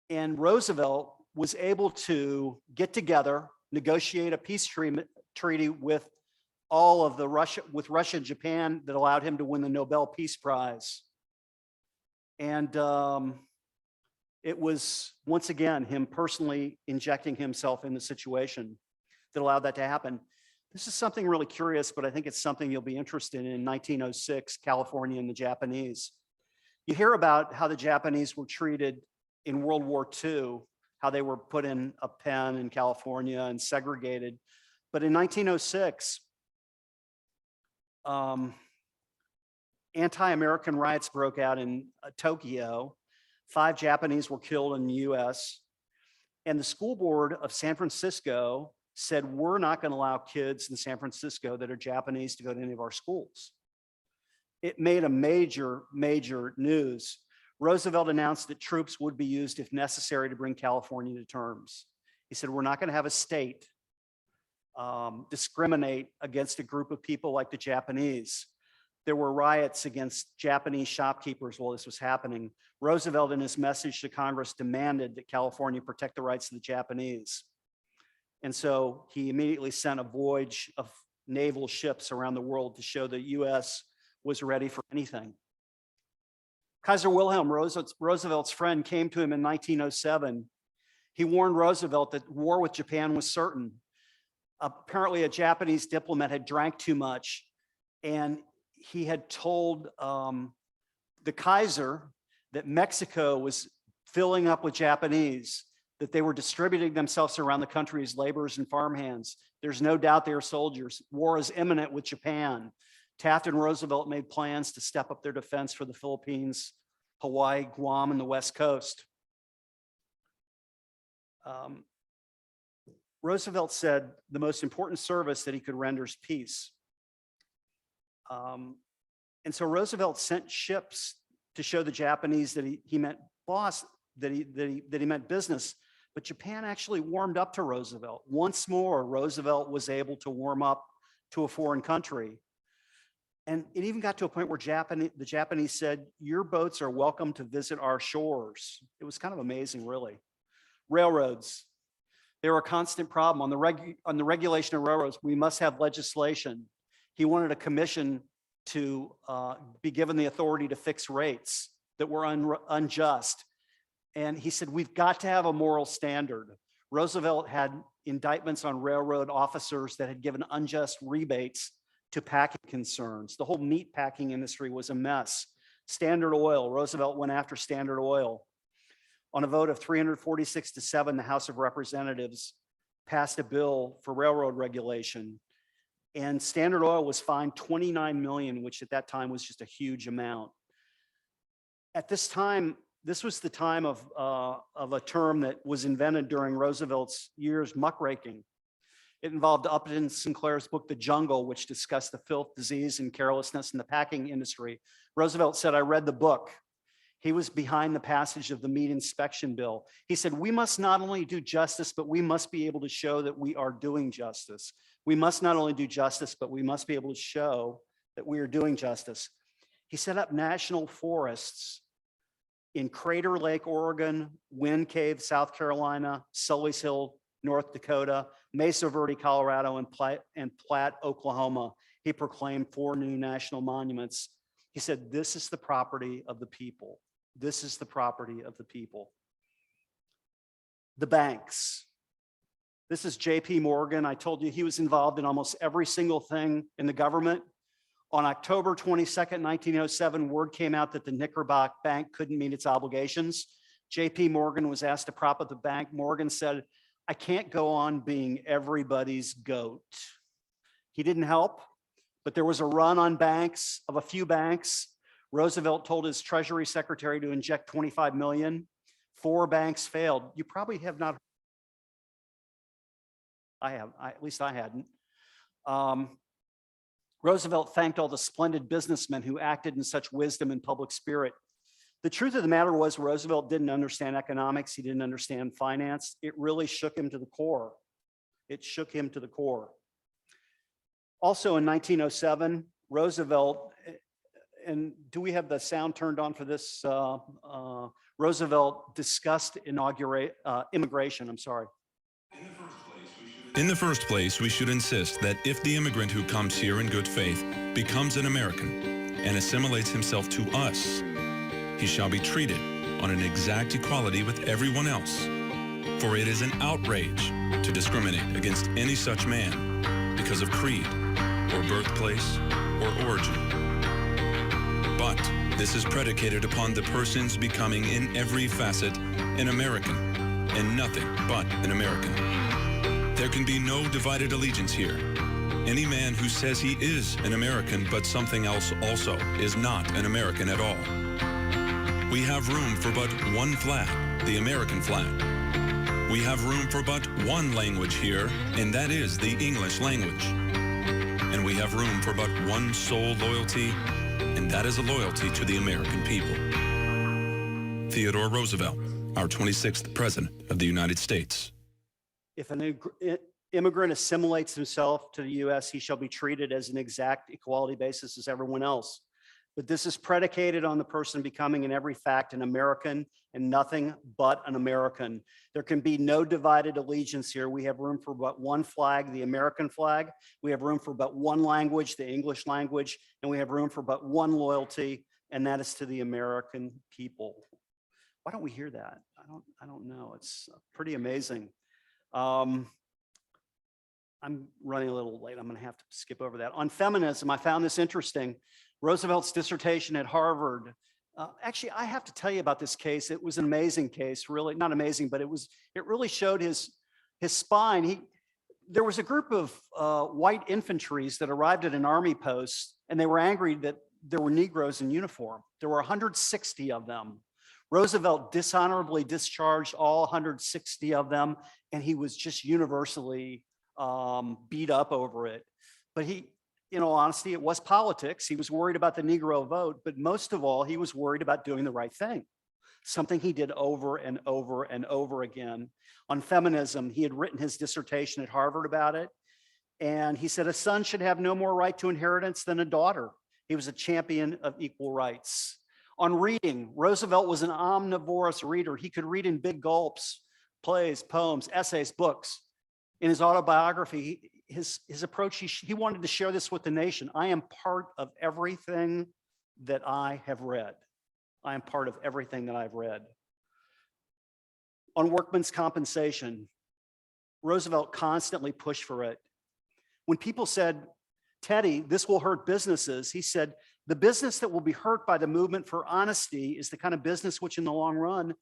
A: Roosevelt was able to get together, negotiate a peace treaty with all of Russia and Japan that allowed him to win the Nobel Peace Prize. And it was, once again, him personally injecting himself in the situation that allowed that to happen. This is something really curious, but I think it's something you'll be interested in 1906, California and the Japanese. You hear about how the Japanese were treated in World War II, how they were put in a pen in California and segregated. But in 1906, anti-American riots broke out in Tokyo. 5 Japanese were killed in the US. And the school board of San Francisco said, we're not going to allow kids in San Francisco that are Japanese to go to any of our schools. It made a major, major news. Roosevelt announced that troops would be used if necessary to bring California to terms. He said, we're not going to have a state discriminate against a group of people like the Japanese. There were riots against Japanese shopkeepers while this was happening. Roosevelt, in his message to Congress, demanded that California protect the rights of the Japanese. And so he immediately sent a voyage of naval ships around the world to show the US was ready for anything. Kaiser Wilhelm, Roosevelt's friend, came to him in 1907. He warned Roosevelt that war with Japan was certain. Apparently, a Japanese diplomat had drank too much, and he had told the Kaiser that Mexico was filling up with Japanese, that they were distributing themselves around the country as laborers and farmhands. There's no doubt they are soldiers. War is imminent with Japan. Taft and Roosevelt made plans to step up their defense for the Philippines, Hawaii, Guam, and the West Coast. Roosevelt said the most important service that he could render is peace. And so Roosevelt sent ships to show the Japanese that he meant boss, that he meant business. But Japan actually warmed up to Roosevelt. Once more, Roosevelt was able to warm up to a foreign country. And it even got to a point where the Japanese said, your boats are welcome to visit our shores. It was kind of amazing, really. Railroads, they were a constant problem. On the regulation of railroads, we must have legislation. He wanted a commission to be given the authority to fix rates that were unjust. And he said, we've got to have a moral standard. Roosevelt had indictments on railroad officers that had given unjust rebates to packing concerns. The whole meat packing industry was a mess. Standard Oil, Roosevelt went after Standard Oil. On a vote of 346-7, the House of Representatives passed a bill for railroad regulation. And Standard Oil was fined $29 million, which at that time was just a huge amount. At this time, this was the time of a term that was invented during Roosevelt's years, muckraking. It involved Upton Sinclair's book, The Jungle, which discussed the filth, disease, and carelessness in the packing industry. Roosevelt said, I read the book. He was behind the passage of the meat inspection bill. He said, we must not only do justice, but we must be able to show that we are doing justice. We must not only do justice, but we must be able to show that we are doing justice. He set up national forests in Crater Lake, Oregon, Wind Cave, South Carolina, Sully's Hill, North Dakota, Mesa Verde, Colorado, and Platte, Oklahoma. He proclaimed 4 new national monuments. He said, this is the property of the people. This is the property of the people. The banks. This is J.P. Morgan. I told you he was involved in almost every single thing in the government. On October 22nd, 1907, word came out that the Knickerbocker Bank couldn't meet its obligations. J.P. Morgan was asked to prop up the bank. Morgan said, I can't go on being everybody's goat. He didn't help, but there was a run on banks, of a few banks. Roosevelt told his Treasury Secretary to inject 25 million. 4 banks failed. You probably have not. At least I hadn't. Roosevelt thanked all the splendid businessmen who acted in such wisdom and public spirit. The truth of the matter was Roosevelt didn't understand economics. He didn't understand finance. It really shook him to the core. It shook him to the core. Also in 1907, Roosevelt, and do we have the sound turned on for this? Roosevelt discussed immigration, I'm sorry.
D: In the first place, we should insist that if the immigrant who comes here in good faith becomes an American and assimilates himself to us, he shall be treated on an exact equality with everyone else. For it is an outrage to discriminate against any such man because of creed, or birthplace, or origin. But this is predicated upon the person's becoming in every facet an American, and nothing but an American. There can be no divided allegiance here. Any man who says he is an American but something else also is not an American at all. We have room for but one flag, the American flag. We have room for but one language here, and that is the English language. And we have room for but one sole loyalty, and that is a loyalty to the American people. Theodore Roosevelt, our 26th President of the United States.
A: If an immigrant assimilates himself to the U.S., he shall be treated as an exact equality basis as everyone else. But this is predicated on the person becoming in every fact an American and nothing but an American. There can be no divided allegiance here. We have room for but one flag, the American flag. We have room for but one language, the English language, and we have room for but one loyalty, and that is to the American people. Why don't we hear that? I don't know. It's pretty amazing. I'm running a little late. I'm going to have to skip over that. On feminism, I found this interesting. Roosevelt's dissertation at Harvard. Actually, I have to tell you about this case. It was an amazing case, really not amazing, but it really showed his spine. There was a group of white infantries that arrived at an army post, and they were angry that there were Negroes in uniform. There were 160 of them. Roosevelt dishonorably discharged all 160 of them, and he was just universally beat up over it. But in all honesty, it was politics. He was worried about the Negro vote, but most of all, he was worried about doing the right thing. Something he did over and over and over again. On feminism, he had written his dissertation at Harvard about it. And he said a son should have no more right to inheritance than a daughter. He was a champion of equal rights. On reading, Roosevelt was an omnivorous reader. He could read in big gulps, plays, poems, essays, books. In his autobiography, his approach, he wanted to share this with the nation. I am part of everything that I have read. I am part of everything that I've read. On workmen's compensation, Roosevelt constantly pushed for it. When people said, Teddy, this will hurt businesses, he said, the business that will be hurt by the movement for honesty is the kind of business which in the long run,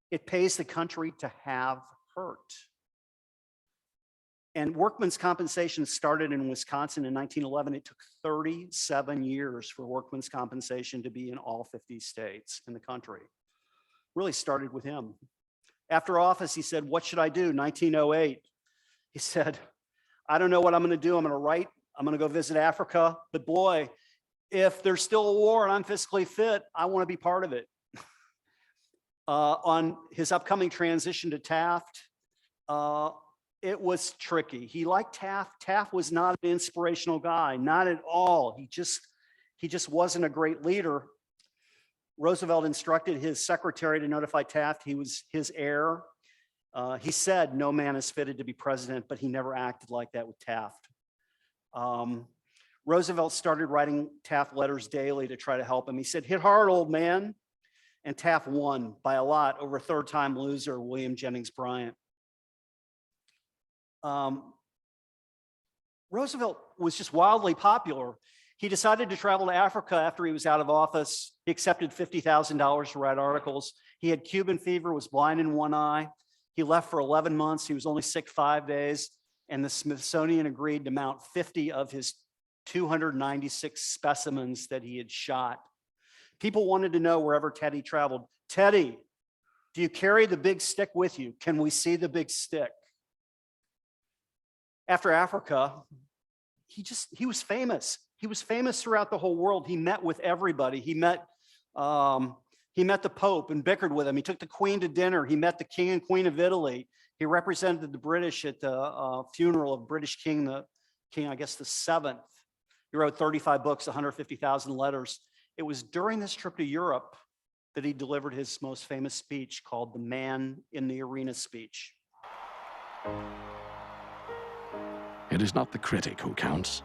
A: it pays the country to have hurt. And workmen's compensation started in Wisconsin in 1911. It took 37 years for workmen's compensation to be in all 50 states in the country. Really started with him. After office, he said, what should I do? 1908, he said, I don't know what I'm going to do. I'm going to go visit Africa. But boy, if there's still a war and I'm fiscally fit, I want to be part of it. On his upcoming transition to Taft, it was tricky. He liked Taft. Taft was not an inspirational guy, not at all. He just wasn't a great leader. Roosevelt instructed his secretary to notify Taft he was his heir. He said no man is fitted to be president, but he never acted like that with Taft. Roosevelt started writing Taft letters daily to try to help him. He said, hit hard, old man. And Taft won by a lot over third-time loser William Jennings Bryan. Roosevelt was just wildly popular. He decided to travel to Africa after he was out of office. He accepted $50,000 to write articles. He had Cuban fever, was blind in one eye. He left for 11 months. He was only sick 5 days. And the Smithsonian agreed to mount 50 of his 296 specimens that he had shot. People wanted to know wherever Teddy traveled, Teddy, do you carry the big stick with you? Can we see the big stick? After Africa, he was famous. He was famous throughout the whole world. He met with everybody. He met the Pope and bickered with him. He took the Queen to dinner. He met the King and Queen of Italy. He represented the British at the funeral of British King, I guess the 7th. He wrote 35 books, 150,000 letters. It was during this trip to Europe that he delivered his most famous speech called the Man in the Arena speech.
E: It is not the critic who counts,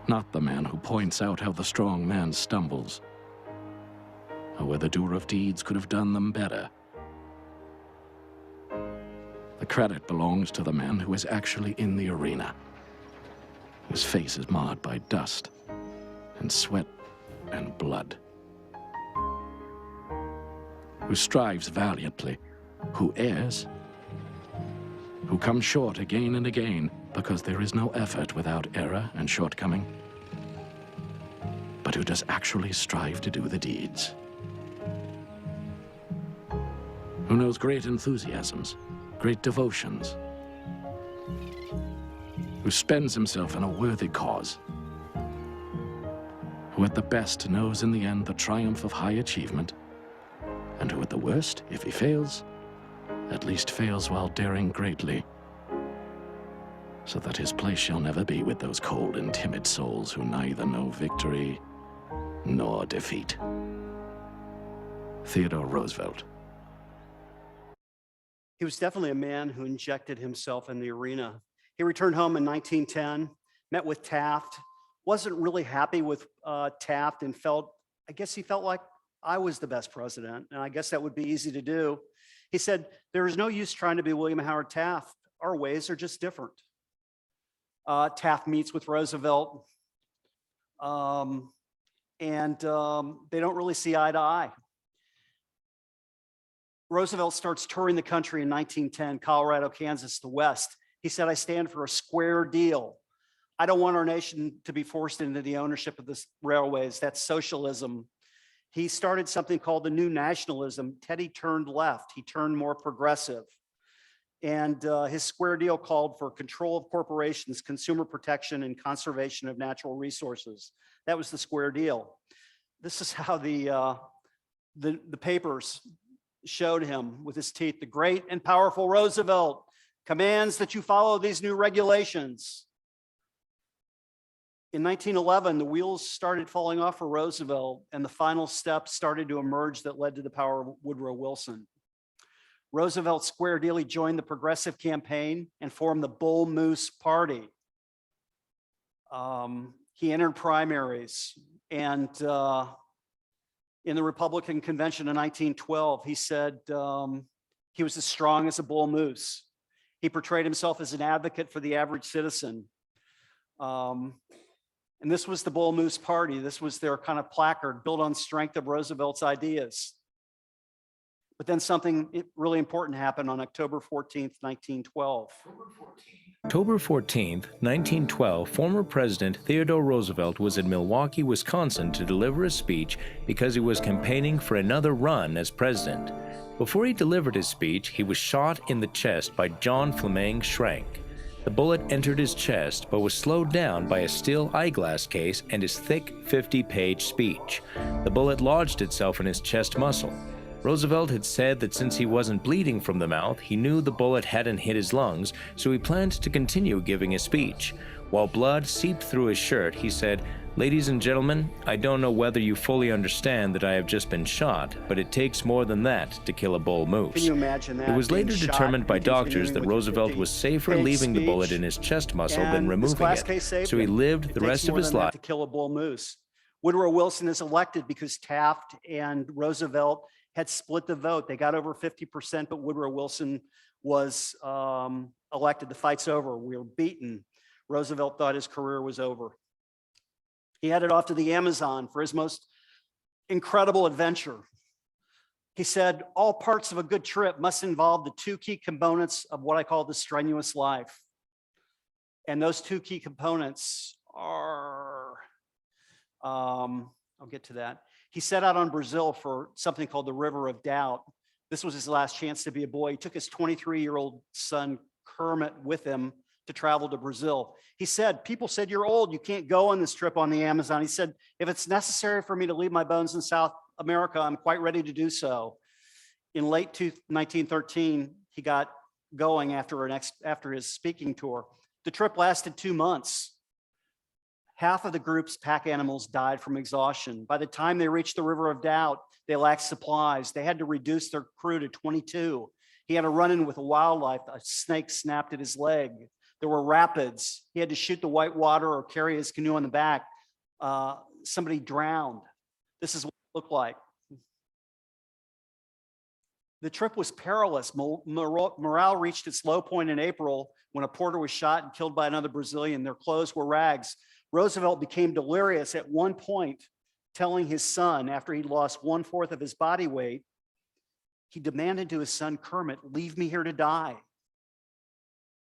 E: not the man who points out how the strong man stumbles, or where the doer of deeds could have done them better. The credit belongs to the man who is actually in the arena, whose face is marred by dust and sweat and blood, who strives valiantly, who errs, who comes short again and again because there is no effort without error and shortcoming, but who does actually strive to do the deeds, who knows great enthusiasms, great devotions, who spends himself in a worthy cause, who at the best knows in the end the triumph of high achievement, and who at the worst, if he fails, at least fails while daring greatly, so that his place shall never be with those cold and timid souls who neither know victory nor defeat. Theodore Roosevelt.
A: He was definitely a man who injected himself in the arena. He returned home in 1910, met with Taft, wasn't really happy with Taft and I guess he felt like I was the best president, and I guess that would be easy to do. He said, there is no use trying to be William Howard Taft. Our ways are just different. Taft meets with Roosevelt, and they don't really see eye to eye. Roosevelt starts touring the country in 1910, Colorado, Kansas, the West. He said, I stand for a square deal. I don't want our nation to be forced into the ownership of the railways. That's socialism. He started something called the New Nationalism. Teddy turned left. He turned more progressive. And his square deal called for control of corporations, consumer protection, and conservation of natural resources. That was the square deal. This is how the papers showed him with his teeth. The great and powerful Roosevelt commands that you follow these new regulations. In 1911, the wheels started falling off for Roosevelt, and the final steps started to emerge that led to the power of Woodrow Wilson. Roosevelt square deal, he joined the Progressive Campaign and formed the Bull Moose Party. He entered primaries, and in the Republican convention in 1912, he said he was as strong as a bull moose. He portrayed himself as an advocate for the average citizen. And this was the Bull Moose Party. This was their kind of placard built on strength of Roosevelt's ideas. But then something really important happened on October 14th, 1912.
F: October 14th, 1912, former President Theodore Roosevelt was in Milwaukee, Wisconsin to deliver a speech because he was campaigning for another run as president. Before he delivered his speech, he was shot in the chest by John Fleming Schrank. The bullet entered his chest but was slowed down by a steel eyeglass case and his thick 50-page speech. The bullet lodged itself in his chest muscle. Roosevelt had said that since he wasn't bleeding from the mouth, he knew the bullet hadn't hit his lungs, so he planned to continue giving his speech. While blood seeped through his shirt, he said, "Ladies and gentlemen, I don't know whether you fully understand that I have just been shot, but it takes more than that to kill a bull moose."
A: Can you imagine that?
F: It was later
A: being shot
F: determined by
A: and
F: doctors
A: continuing
F: that
A: with
F: Roosevelt was safer
A: 50-page
F: leaving the bullet
A: speech,
F: in his chest muscle than
A: and this
F: removing
A: class case
F: it,
A: saved
F: so he
A: him.
F: lived
A: It
F: the
A: takes
F: rest of
A: more
F: his
A: than that
F: life.
A: to kill a bull moose. Woodrow Wilson is elected because Taft and Roosevelt had split the vote. They got over 50%, but Woodrow Wilson was elected. The fight's over. We were beaten. Roosevelt thought his career was over. He headed off to the Amazon for his most incredible adventure. He said, all parts of a good trip must involve the two key components of what I call the strenuous life. And those two key components are, I'll get to that. He set out on Brazil for something called the River of Doubt. This was his last chance to be a boy. He took his 23-year-old son, Kermit, with him to travel to Brazil. He said, people said, you're old, you can't go on this trip on the Amazon. He said, if it's necessary for me to leave my bones in South America, I'm quite ready to do so. In late 1913, he got going after his speaking tour. The trip lasted 2 months. Half of the group's pack animals died from exhaustion. By the time they reached the River of Doubt, they lacked supplies. They had to reduce their crew to 22. He had a run-in with wildlife. A snake snapped at his leg. There were rapids. He had to shoot the white water or carry his canoe on the back. Somebody drowned. This is what it looked like. The trip was perilous. Morale reached its low point in April when a porter was shot and killed by another Brazilian. Their clothes were rags. Roosevelt became delirious at one point, telling his son, after he lost 1/4 of his body weight, he demanded to his son, Kermit, leave me here to die.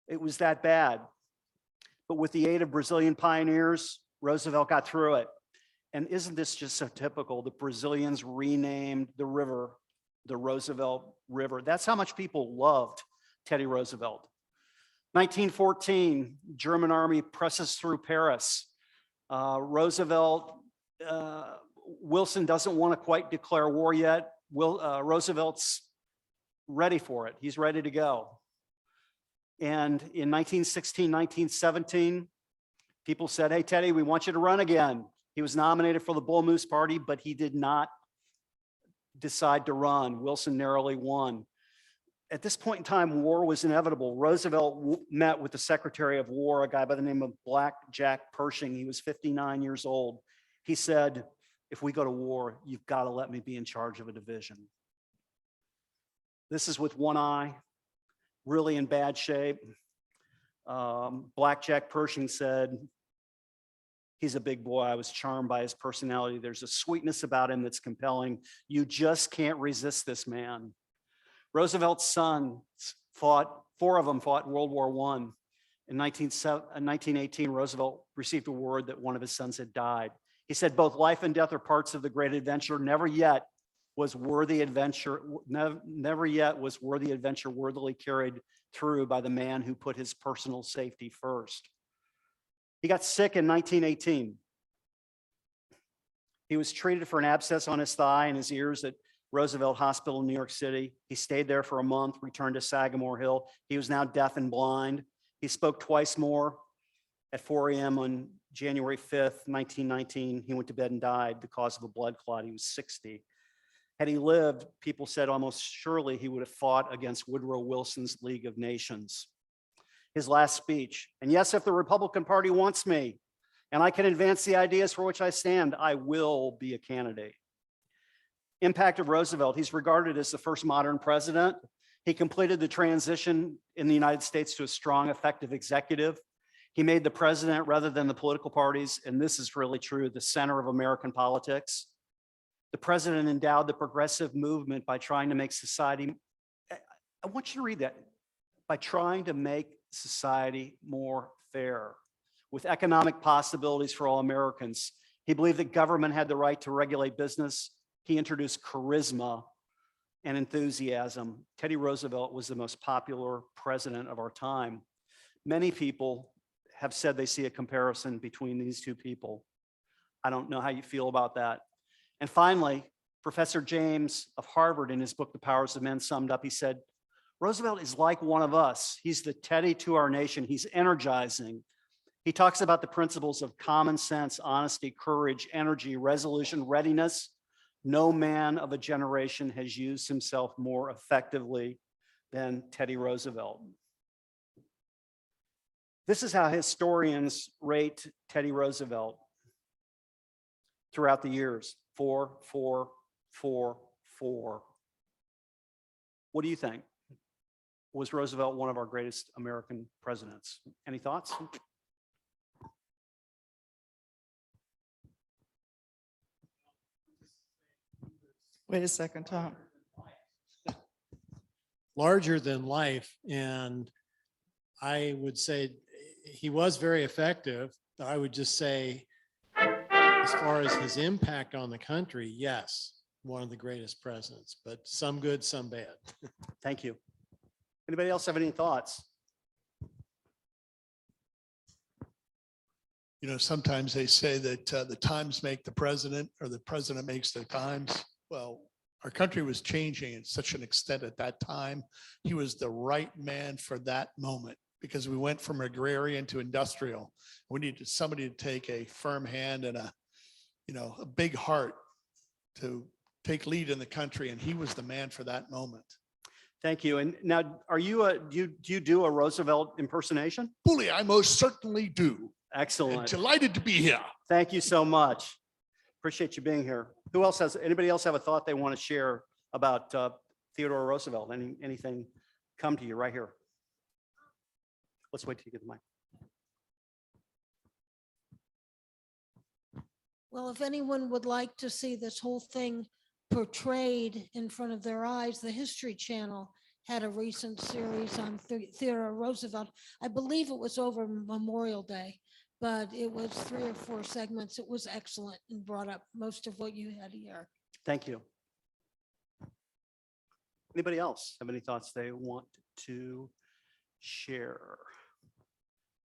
A: It was that bad. But with the aid of Brazilian pioneers, Roosevelt got through it. And isn't this just so typical? The Brazilians renamed the river the Roosevelt River. That's how much people loved Teddy Roosevelt. 1914, German army presses through Paris. Wilson doesn't want to quite declare war yet. Roosevelt's ready for it. He's ready to go. And in 1916, 1917, people said, hey, Teddy, we want you to run again. He was nominated for the Bull Moose Party, but he did not decide to run. Wilson narrowly won. At this point in time, war was inevitable. Roosevelt met with the Secretary of War, a guy by the name of Black Jack Pershing. He was 59 years old. He said, if we go to war, you've got to let me be in charge of a division. This is with one eye, really in bad shape. Black Jack Pershing said, he's a big boy. I was charmed by his personality. There's a sweetness about him that's compelling. You just can't resist this man. Roosevelt's sons fought, 4 of them fought World War I. In 1918, Roosevelt received a word that one of his sons had died. He said, both life and death are parts of the great adventure. Never yet was worthy adventure worthily carried through by the man who put his personal safety first. He got sick in 1918. He was treated for an abscess on his thigh and his ears at Roosevelt Hospital in New York City. He stayed there for a month, returned to Sagamore Hill. He was now deaf and blind. He spoke twice more. At 4 a.m. on January 5th, 1919, he went to bed and died, the cause of a blood clot. He was 60. Had he lived, people said almost surely he would have fought against Woodrow Wilson's League of Nations. His last speech, and yes, if the Republican Party wants me, and I can advance the ideas for which I stand, I will be a candidate. Impact of Roosevelt, he's regarded as the first modern president. He completed the transition in the United States to a strong, effective executive. He made the president, rather than the political parties, and this is really true, the center of American politics. The president endowed the progressive movement by trying to make society, I want you to read that, by trying to make society more fair, with economic possibilities for all Americans. He believed that government had the right to regulate business. He introduced charisma and enthusiasm. Teddy Roosevelt was the most popular president of our time. Many people have said they see a comparison between these two people. I don't know how you feel about that. And finally, Professor James of Harvard, in his book, The Powers of Men, summed up, he said, Roosevelt is like one of us. He's the Teddy to our nation. He's energizing. He talks about the principles of common sense, honesty, courage, energy, resolution, readiness. No man of a generation has used himself more effectively than Teddy Roosevelt. This is how historians rate Teddy Roosevelt throughout the years. 4, 4, 4, 4. What do you think? Was Roosevelt one of our greatest American presidents? Any thoughts?
G: Wait a second, Tom.
H: Larger than life, and I would say he was very effective. I would just say, as far as his impact on the country, yes, one of the greatest presidents, but some good, some bad.
A: Thank you. Anybody else have any thoughts?
I: You know, sometimes they say that the times make the president, or the president makes the times. Well, our country was changing at such an extent at that time. He was the right man for that moment, because we went from agrarian to industrial. We needed somebody to take a firm hand and a big heart to take lead in the country, and he was the man for that moment.
A: Thank you. And now, are you do you do a Roosevelt impersonation?
I: Bully, I most certainly do.
A: Excellent.
I: And delighted to be here.
A: Thank you so much. Appreciate you being here. Who else anybody else have a thought they want to share about Theodore Roosevelt? Anything come to you right here? Let's wait till you get the mic.
J: Well, if anyone would like to see this whole thing portrayed in front of their eyes, the History Channel had a recent series on Theodore Roosevelt. I believe it was over Memorial Day, but it was 3 or 4 segments. It was excellent and brought up most of what you had here.
A: Thank you. Anybody else have any thoughts they want to share?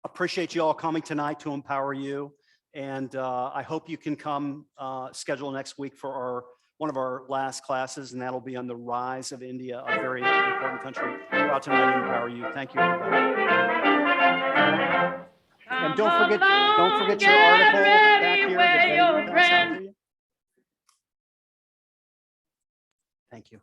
A: Appreciate you all coming tonight to Empower You. And I hope you can come schedule next week for one of our last classes, and that'll be on the rise of India, a very important country. Go out tonight and Empower You. Thank you, everybody. And don't forget your article back here. Thank you.